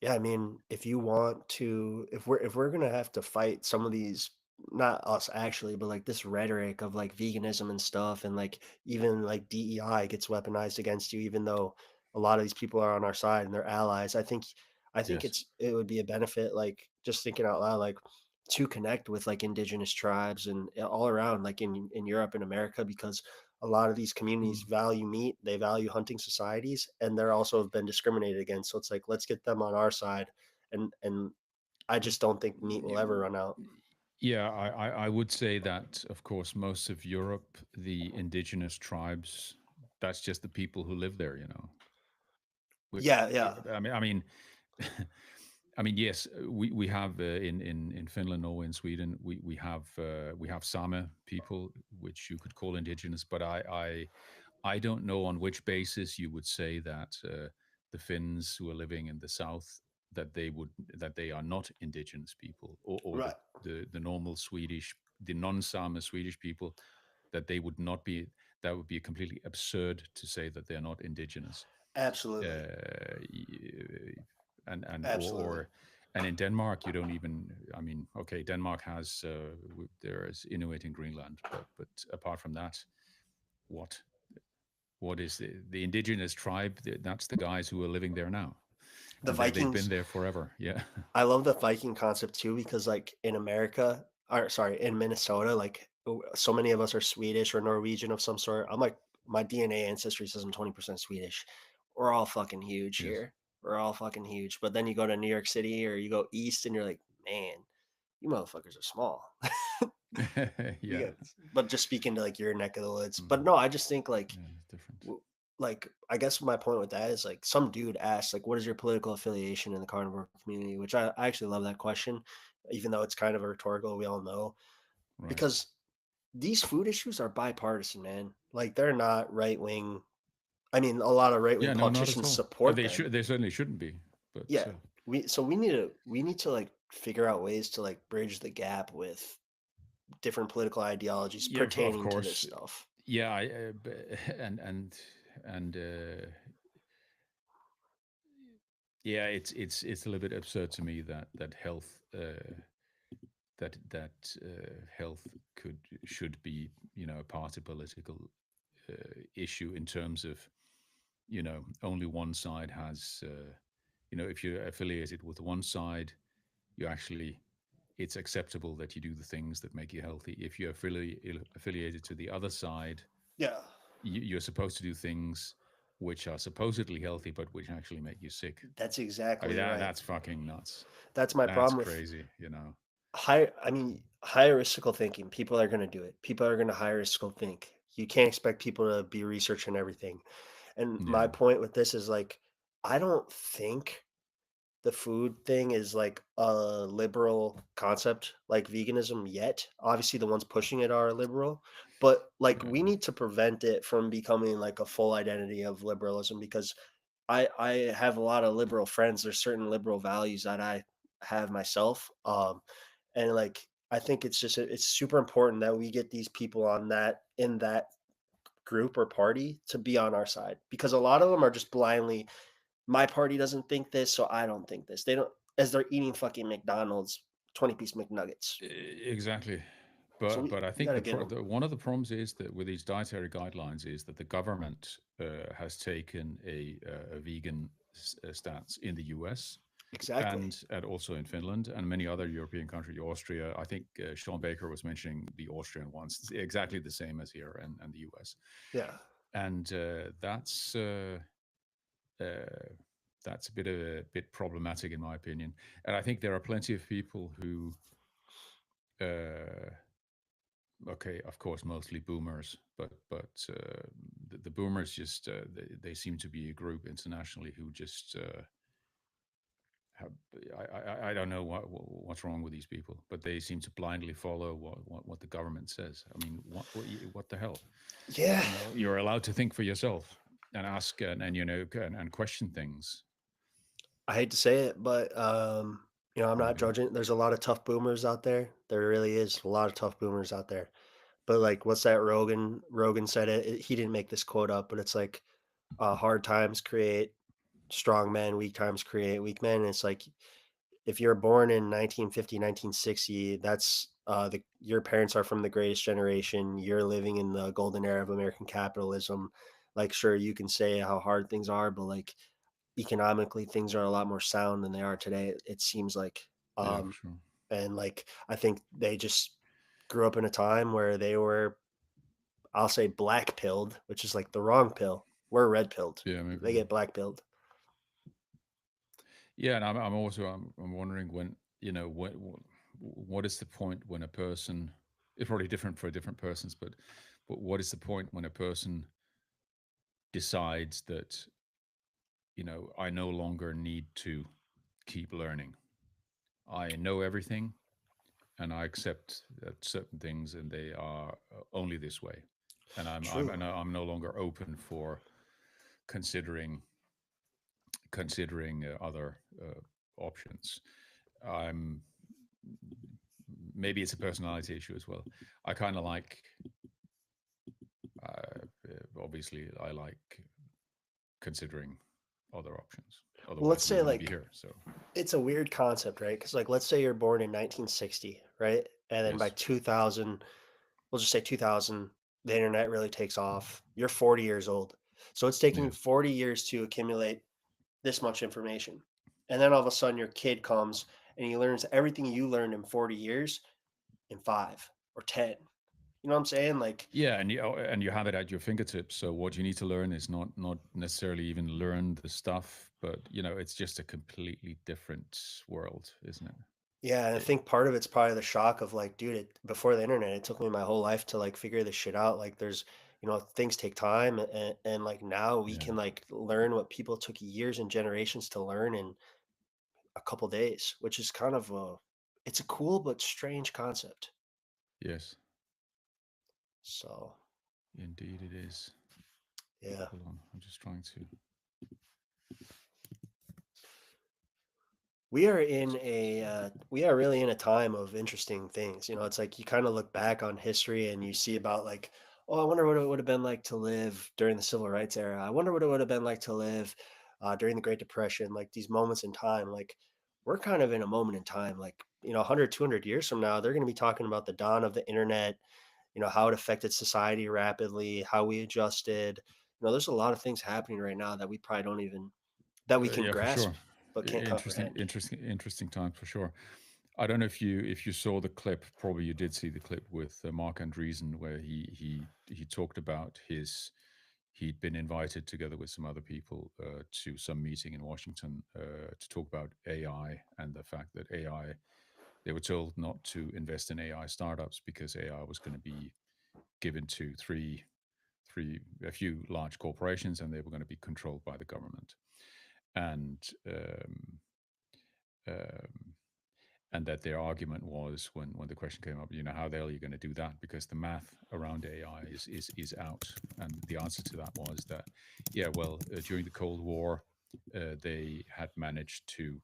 Yeah, I mean, if you want to, if we're gonna have to fight some of these, not us actually, but like this rhetoric of like veganism and stuff, and like even like DEI gets weaponized against you, even though a lot of these people are on our side and they're allies. I think Yes. it would be a benefit, like just thinking out loud, like to connect with like indigenous tribes and all around, like in Europe and America, because a lot of these communities Mm. value meat, they value hunting societies, and they're also have been discriminated against. So it's like, let's get them on our side. And I just don't think meat will ever run out. Yeah, I would say that, of course, most of Europe, the indigenous tribes, that's just the people who live there, you know. We, Yeah, yeah. I mean, I mean, yes, we have in Finland, Norway, and Sweden, we have Same people, which you could call indigenous, but I don't know on which basis you would say that the Finns who are living in the south that they are not indigenous people, or Right. the normal Swedish, the non-Same Swedish people, that they would not be. That would be completely absurd to say that they're not indigenous. Absolutely. Uh, and Absolutely. and in Denmark you don't even. I mean, okay, Denmark has there is Inuit in Greenland, but apart from that, what what is the indigenous tribe? That's the guys who are living there now, The and they've been Vikings, there forever. Yeah. I love the Viking concept too, because like in America, or sorry, in Minnesota, like so many of us are Swedish or Norwegian of some sort. I'm like, my DNA ancestry says I'm 20% Swedish. We're all fucking huge Yes. here. We're all fucking huge. But then you go to New York City or you go east and you're like, man, you motherfuckers are small. Yeah. Yeah. But just speaking to like your neck of the woods. But Mm. no, I just think like Yeah, it's different. like I guess my point with that is like some dude asked like what is your political affiliation in the carnivore community, which I actually love that question, even though it's kind of a rhetorical, we all know, Right. because these food issues are bipartisan, man. Like they're not right wing. I mean, a lot of right wing Yeah. No, not at politicians all. support They them. should. They certainly shouldn't be. But Yeah, we need to like figure out ways to like bridge the gap with different political ideologies yeah, of pertaining to this course. stuff. Yeah. And yeah, it's a little bit absurd to me that health health could should be a party political issue in terms of only one side has if you're affiliated with one side, you actually it's acceptable that you do the things that make you healthy. If you're affiliated to the other side, Yeah, you're supposed to do things which are supposedly healthy but which actually make you sick. that's I mean exactly right. that's fucking nuts. That's my That's problem with crazy. high riskical thinking. People are gonna do it. People are gonna high riskical think. You can't expect people to be researching everything. And my Yeah. point with this is like, I don't think the food thing is like a liberal concept like veganism yet. Obviously, the ones pushing it are liberal, but like we Yeah. need to prevent it from becoming like a full identity of liberalism, because I have a lot of liberal friends. There's certain liberal values that I have myself. And like I think it's super important that we get these people on that in that group or party to be on our side, because a lot of them are just blindly, my party doesn't think this, so I don't think this. They don't, as they're eating fucking McDonald's 20-piece McNuggets. Exactly. So But I we think got to get them. one of the problems is that with these dietary guidelines is that the government has taken a vegan stance in the U.S. Exactly. and also in Finland and many other European countries, Austria. I think Sean Baker was mentioning the Austrian ones. It's exactly the same as here and the U.S. Yeah. And uh, that's a bit problematic in my opinion. And I think there are plenty of people who uh, okay, of course, mostly boomers, but the boomers just they seem to be a group internationally who just have, I don't know what's wrong with these people, but they seem to blindly follow what the government says. I mean, what the hell? Yeah, You know, you're allowed to think for yourself and ask and you know and question things. I hate to say it, but I'm not Maybe, judging. There's a lot of tough boomers out there. There really is a lot of tough boomers out there. But like, what's that? Rogan said it. He didn't make this quote up, but it's like, hard times create strong men, weak times create weak men. And it's like, if you're born in 1950, 1960, that's your parents are from the greatest generation. You're living in the golden era of American capitalism. Like, sure, you can say how hard things are, but like economically, things are a lot more sound than they are today. It seems like, yeah, for um, sure. and like I think they just grew up in a time where they were, I'll say, black pilled, which is like the wrong pill. We're red pilled. Yeah, maybe. They get black pilled. Yeah, and I'm also I'm wondering when you know what is the point when a person, it's probably different for different persons, but what is the point when a person decides that I no longer need to keep learning. I know everything, and I accept that certain things, and they are only this way, and True. I'm no longer open for considering other options. I'm maybe it's a personality issue as well. I kind of like, obviously, I like considering other options. Well, let's Otherwise, we say wouldn't be like here. So it's a weird concept, right? Because like let's say you're born in 1960, right? And then by yes, 2000, we'll just say 2000, the internet really takes off. You're 40 years old. So it's taking yeah, 40 years to accumulate this much information. And then all of a sudden your kid comes and he learns everything you learned in 40 years in 5 or 10. You know what I'm saying? Like, yeah, and you have it at your fingertips. So what you need to learn is not necessarily even learn the stuff, but it's just a completely different world, isn't it? yeah, and I It think part of it's probably the shock of like, dude, before the internet, it took me my whole life to like figure this shit out. Like, things take time, and like now we yeah, can like learn what people took years and generations to learn in a couple days, which is kind of it's a cool but strange concept. yes, So, indeed it is. yeah. Hold on, I'm just trying to. We are really in a time of interesting things. It's like you kind of look back on history and you see about like, oh, I wonder what it would have been like to live during the civil rights era. I wonder what it would have been like to live during the Great Depression. Like these moments in time, like we're kind of in a moment in time. Like 100, 200 years from now, they're going to be talking about the dawn of the internet. How it affected society rapidly, how we adjusted. There's a lot of things happening right now that we probably don't even that we can Yeah, for grasp sure. but can't Interesting, comprehend. interesting times for sure. I don't know if you saw the clip. Probably you did see the clip with Mark Andreessen, where he talked about his he'd been invited together with some other people to some meeting in Washington to talk about AI and the fact that AI. They were told not to invest in AI startups because AI was going to be given to a few large corporations, and they were going to be controlled by the government. And um, and that their argument was when the question came up, how the hell are you going to do that? Because the math around AI is out, and the answer to that was that, yeah, well, during the Cold War, they had managed to,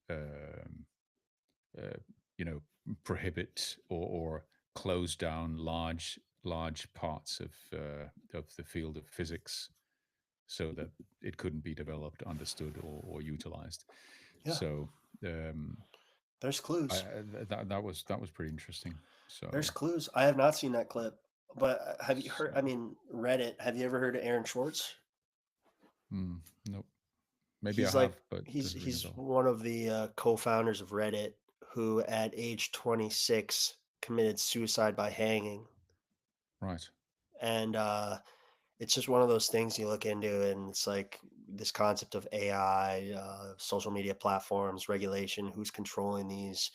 um, uh, you know, prohibit or close down large parts of the field of physics so that it couldn't be developed, understood, or utilized. Yeah, So um, there's clues. that was pretty interesting. There's So clues. I have not seen that clip, but have you heard? so I mean, Reddit. Have you ever heard of Aaron Schwartz? mm, nope. Maybe I He's like have, but he's doesn't ring a he's bell. one of the co-founders of Reddit, who at age 26 committed suicide by hanging, Right. and it's just one of those things you look into, and it's like this concept of AI, social media platforms, regulation, who's controlling these.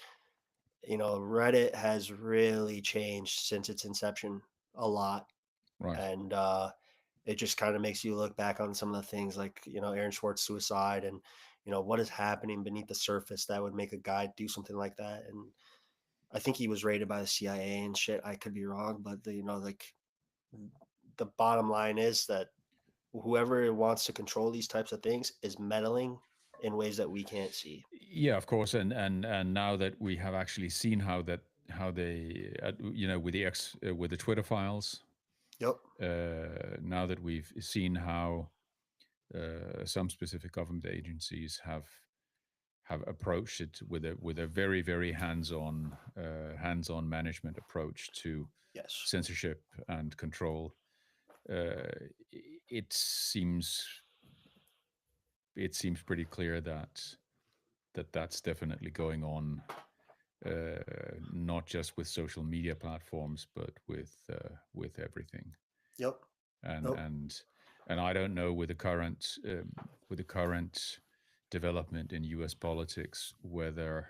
Reddit has really changed since its inception a lot. Right. And it just kind of makes you look back on some of the things like, Aaron Schwartz suicide and, what is happening beneath the surface that would make a guy do something like that. And I think he was raided by the CIA and shit. I could be wrong, but like the bottom line is that whoever wants to control these types of things is meddling in ways that we can't see. Yeah, of course. And now that we have actually seen how they with the Twitter files, Yep. now that we've seen how some specific government agencies have approached it with a very very hands-on management approach to Yes. censorship and control. It seems pretty clear that's definitely going on, not just with social media platforms, but with everything. Yep. And Nope. and and I don't know with the current development in U.S. politics whether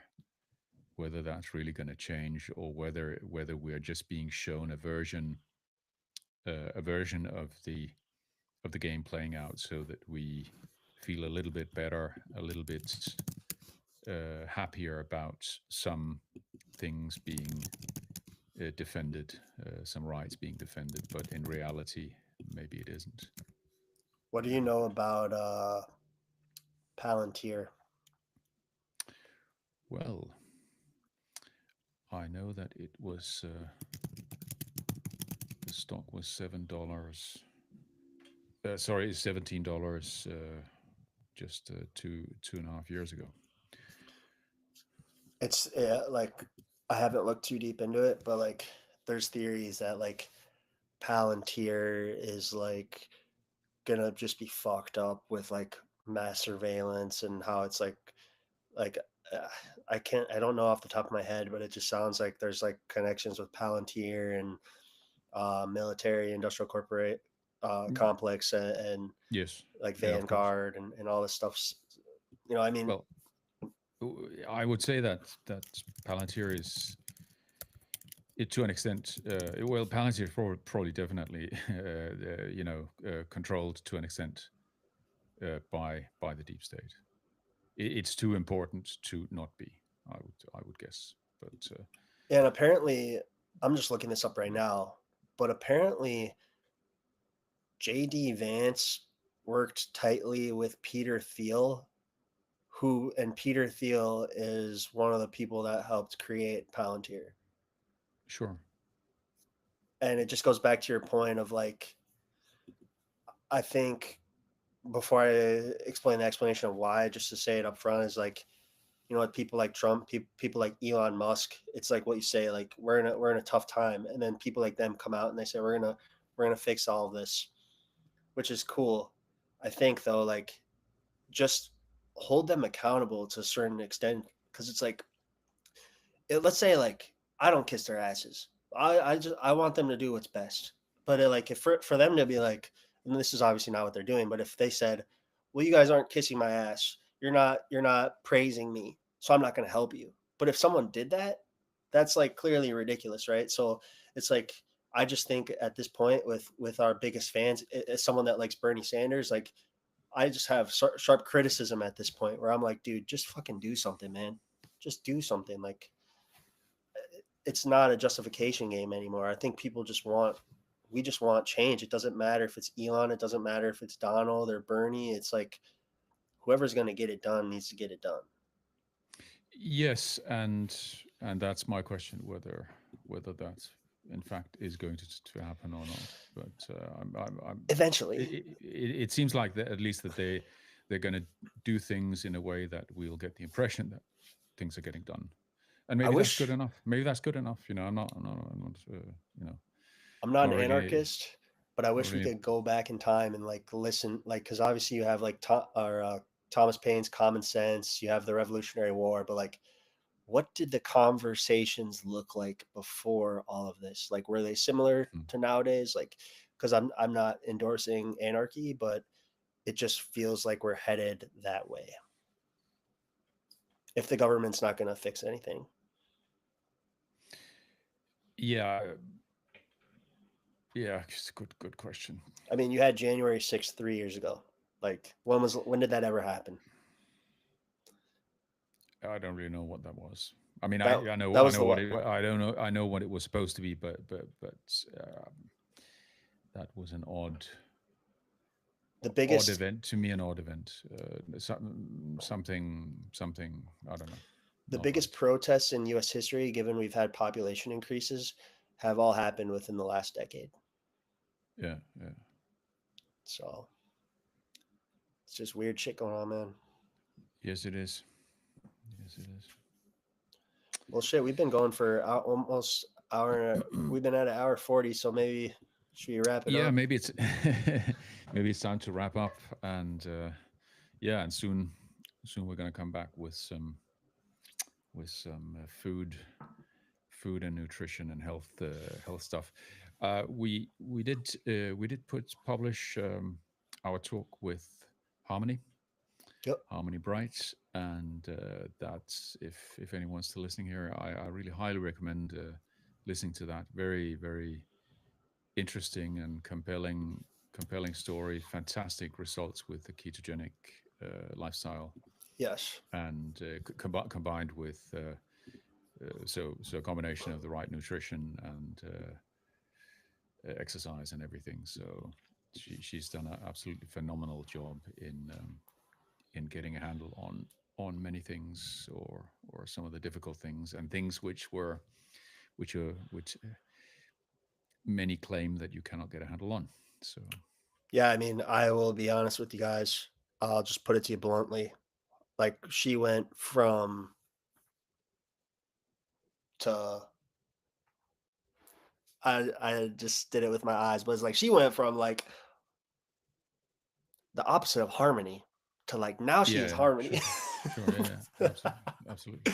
that's really going to change, or whether we're just being shown a version of the game playing out, so that we feel a little bit better, a little bit happier about some things being defended, some rights being defended, but in reality, maybe it isn't. What do you know about Palantir? Well, I know that the stock was $7. Sorry, $17. Just 2.5 years ago. It's like I haven't looked too deep into it, but like there's theories that like Palantir is like gonna just be fucked up with like mass surveillance and how it's like uh, I don't know off the top of my head, but it just sounds like there's like connections with Palantir and military industrial corporate Mm, complex and yes, like yeah, of course. Vanguard and all this stuff. I mean, Well, I would say that Palantir is it to an extent. Well, Palantir is probably definitely controlled to an extent by the deep state. It's too important to not be. I would guess, but and apparently, I'm just looking this up right now, but apparently JD Vance worked tightly with Peter Thiel, and Peter Thiel is one of the people that helped create Palantir. sure. And it just goes back to your point of like, I think before I explain the explanation of why, just to say it up front is like, with people like Trump, people like Elon Musk, it's like what you say, like we're in a tough time, and then people like them come out and they say we're gonna fix all of this, which is cool. I think though, like just hold them accountable to a certain extent because it's like let's say like I don't kiss their asses. I want them to do what's best. But like if for them to be like, and this is obviously not what they're doing, but if they said, "Well, you guys aren't kissing my ass. You're not praising me, so I'm not going to help you." But if someone did that, that's like clearly ridiculous, right? So it's like I just think at this point with our biggest fans, as someone that likes Bernie Sanders, like I just have sharp criticism at this point where I'm like, dude, just fucking do something, man. Just do something. Like it's not a justification game anymore. I think we just want change. It doesn't matter if it's Elon, it doesn't matter if it's Donald or Bernie. It's like whoever's going to get it done needs to get it done. Yes, and that's my question, whether that in fact is going to happen or not. But Eventually. it seems like that, at least that they're going to do things in a way that we'll get the impression that things are getting done, and I maybe that's good wish enough. Maybe that's good enough. I'm not I'm not not an really anarchist, but I not wish we really. could go back in time and like listen, like because obviously you have like Thomas Paine's Common Sense, you have the Revolutionary War, but like what did the conversations look like before all of this? Like, were they similar Mm. to nowadays? Like, because I'm not endorsing anarchy, but it just feels like we're headed that way. If the government's not going to fix anything, Yeah, yeah, it's a good question. I mean, you had January 6th 3 years ago. Like, when did that ever happen? I don't really know what that was. I mean, That that I was know the what one. it. I don't know. I know what it was supposed to be, but that was an The odd biggest event to me. An odd event. Something. I don't know. the Not biggest right. protests in US history, given we've had population increases, have all happened within the last decade. Yeah, yeah. So it's just weird shit going on, man. Yes, it is. Yes, it is. Well, shit, we've been going for almost hour. We've been at an hour 40, so maybe should we wrap it Yeah, up? maybe it's maybe it's time to wrap up, and yeah, and soon we're gonna come back with some food and nutrition and health stuff. We did publish our talk with Harmony Yep. Harmony Bright, and that's if anyone's still listening here, I really highly recommend listening to that. Very interesting and compelling story. Fantastic results with the ketogenic lifestyle, Yes. and combined with so a combination of the right nutrition and exercise and everything. So she's done an absolutely phenomenal job in getting a handle on many things, or some of the difficult things, and things which many claim that you cannot get a handle on. So Yeah, I mean, I will be honest with you guys. I'll just put it to you bluntly. Like, she went from to I just did it with my eyes, but it's like she went from like the opposite of harmony to like now she yeah, is yeah, harmony. sure, sure, yeah, yeah, absolutely.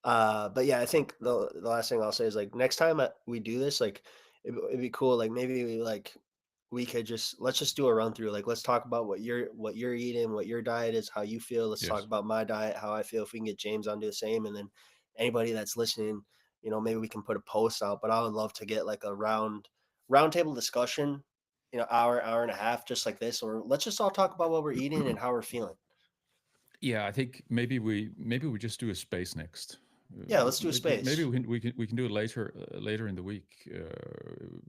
But yeah, I think the last thing I'll say is like next time we do this, like it'd be cool. Like maybe we could just let's just do a run through. Like let's talk about what you're eating, what your diet is, how you feel. Let's talk Yes. about my diet, how I feel. If we can get James on do the same, and then anybody that's listening, maybe we can put a post out. But I would love to get like a roundtable discussion, hour and a half, just like this, or let's just all talk about what we're eating and how we're feeling. Yeah, I think maybe we just do a space next. Yeah, let's do a Maybe space. we can do it later in the week.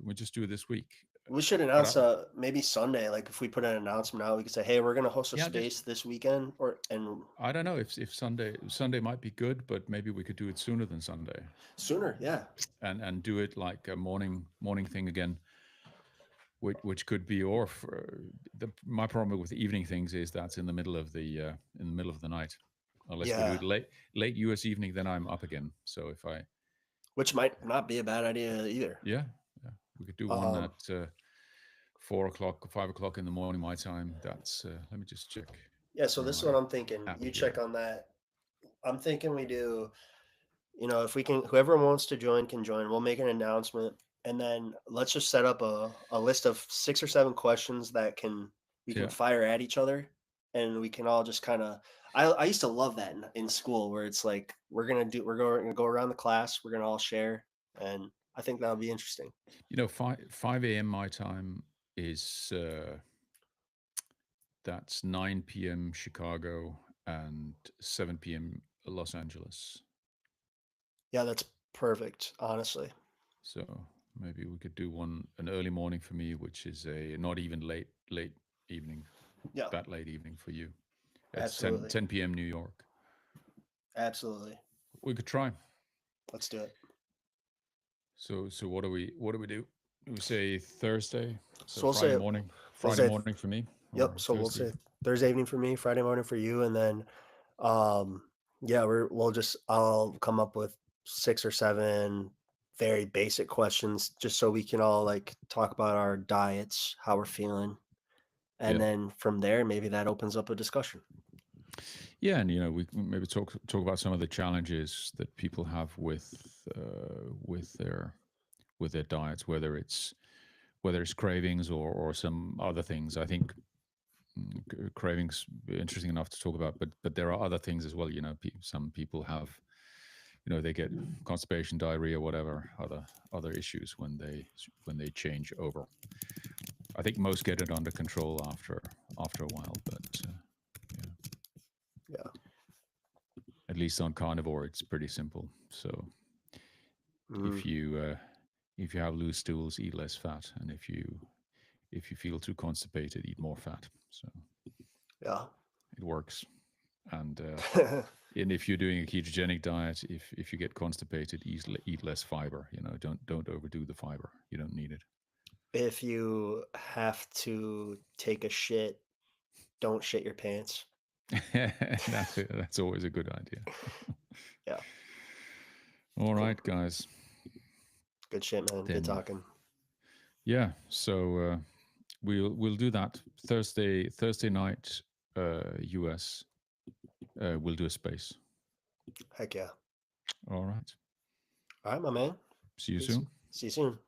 We just do it this week. We should But announce maybe Sunday. Like if we put an announcement out, we could say, "Hey, we're gonna host a yeah, just space this weekend," or and I don't know if Sunday might be good, but maybe we could do it sooner than Sunday, sooner. Yeah, and do it like a morning thing again, which could be, or my problem with the evening things is that's in the middle of the night. Unless we do yeah, it late US evening, then I'm up again. So if I which might not be a bad idea either. yeah, yeah, we could do one Um, at 4 o'clock, 5 o'clock in the morning my time. That's let me just check yeah. So on this is my what I'm thinking. app You check here. on that. I'm thinking we do. If we can, whoever wants to join can join. We'll make an announcement, and then let's just set up a list of 6 or 7 questions that we can Yeah, fire at each other, and we can all just kind of. I used to love that in school where it's like we're gonna go around the class, we're gonna all share, and I think that'll be interesting. 5 a.m. my time is that's 9 p.m. Chicago and 7 p.m. Los Angeles. Yeah, that's perfect, honestly. So maybe we could do one an early morning for me, which is a not even late evening, Yeah, that late evening for you. It's 10 absolutely, 10 p.m. New York. absolutely. We could try. Let's do it. So what do we do? We say Thursday, so So we'll Friday say, morning for me, or yep. So we'll Thursday say evening. Thursday evening for me, Friday morning for you, and then yeah, I'll come up with 6 or 7 very basic questions just so we can all like talk about our diets, how we're feeling. And Yeah, then from there, maybe that opens up a discussion. yeah, and we can maybe talk about some of the challenges that people have with their diets, whether it's cravings or some other things. I think cravings interesting enough to talk about, but there are other things as well. Some people have they get constipation, diarrhea, whatever other issues when they change over. I think most get it under control after a while, but yeah, Yeah. at least on carnivore, it's pretty simple. So if Mm, you have loose stools, eat less fat, and if you feel too constipated, eat more fat. So yeah. it works. And if you're doing a ketogenic diet, if you get constipated, eat less fiber. Don't overdo the fiber. You don't need it. If you have to take a shit, don't shit your pants. That's always a good idea. Yeah. All Cool. right, guys. Good shit, man. Good Then talking. yeah, so we'll do that Thursday night, US. We'll do a space. Heck yeah. All right. All right, my man. See you Peace. soon. See you soon.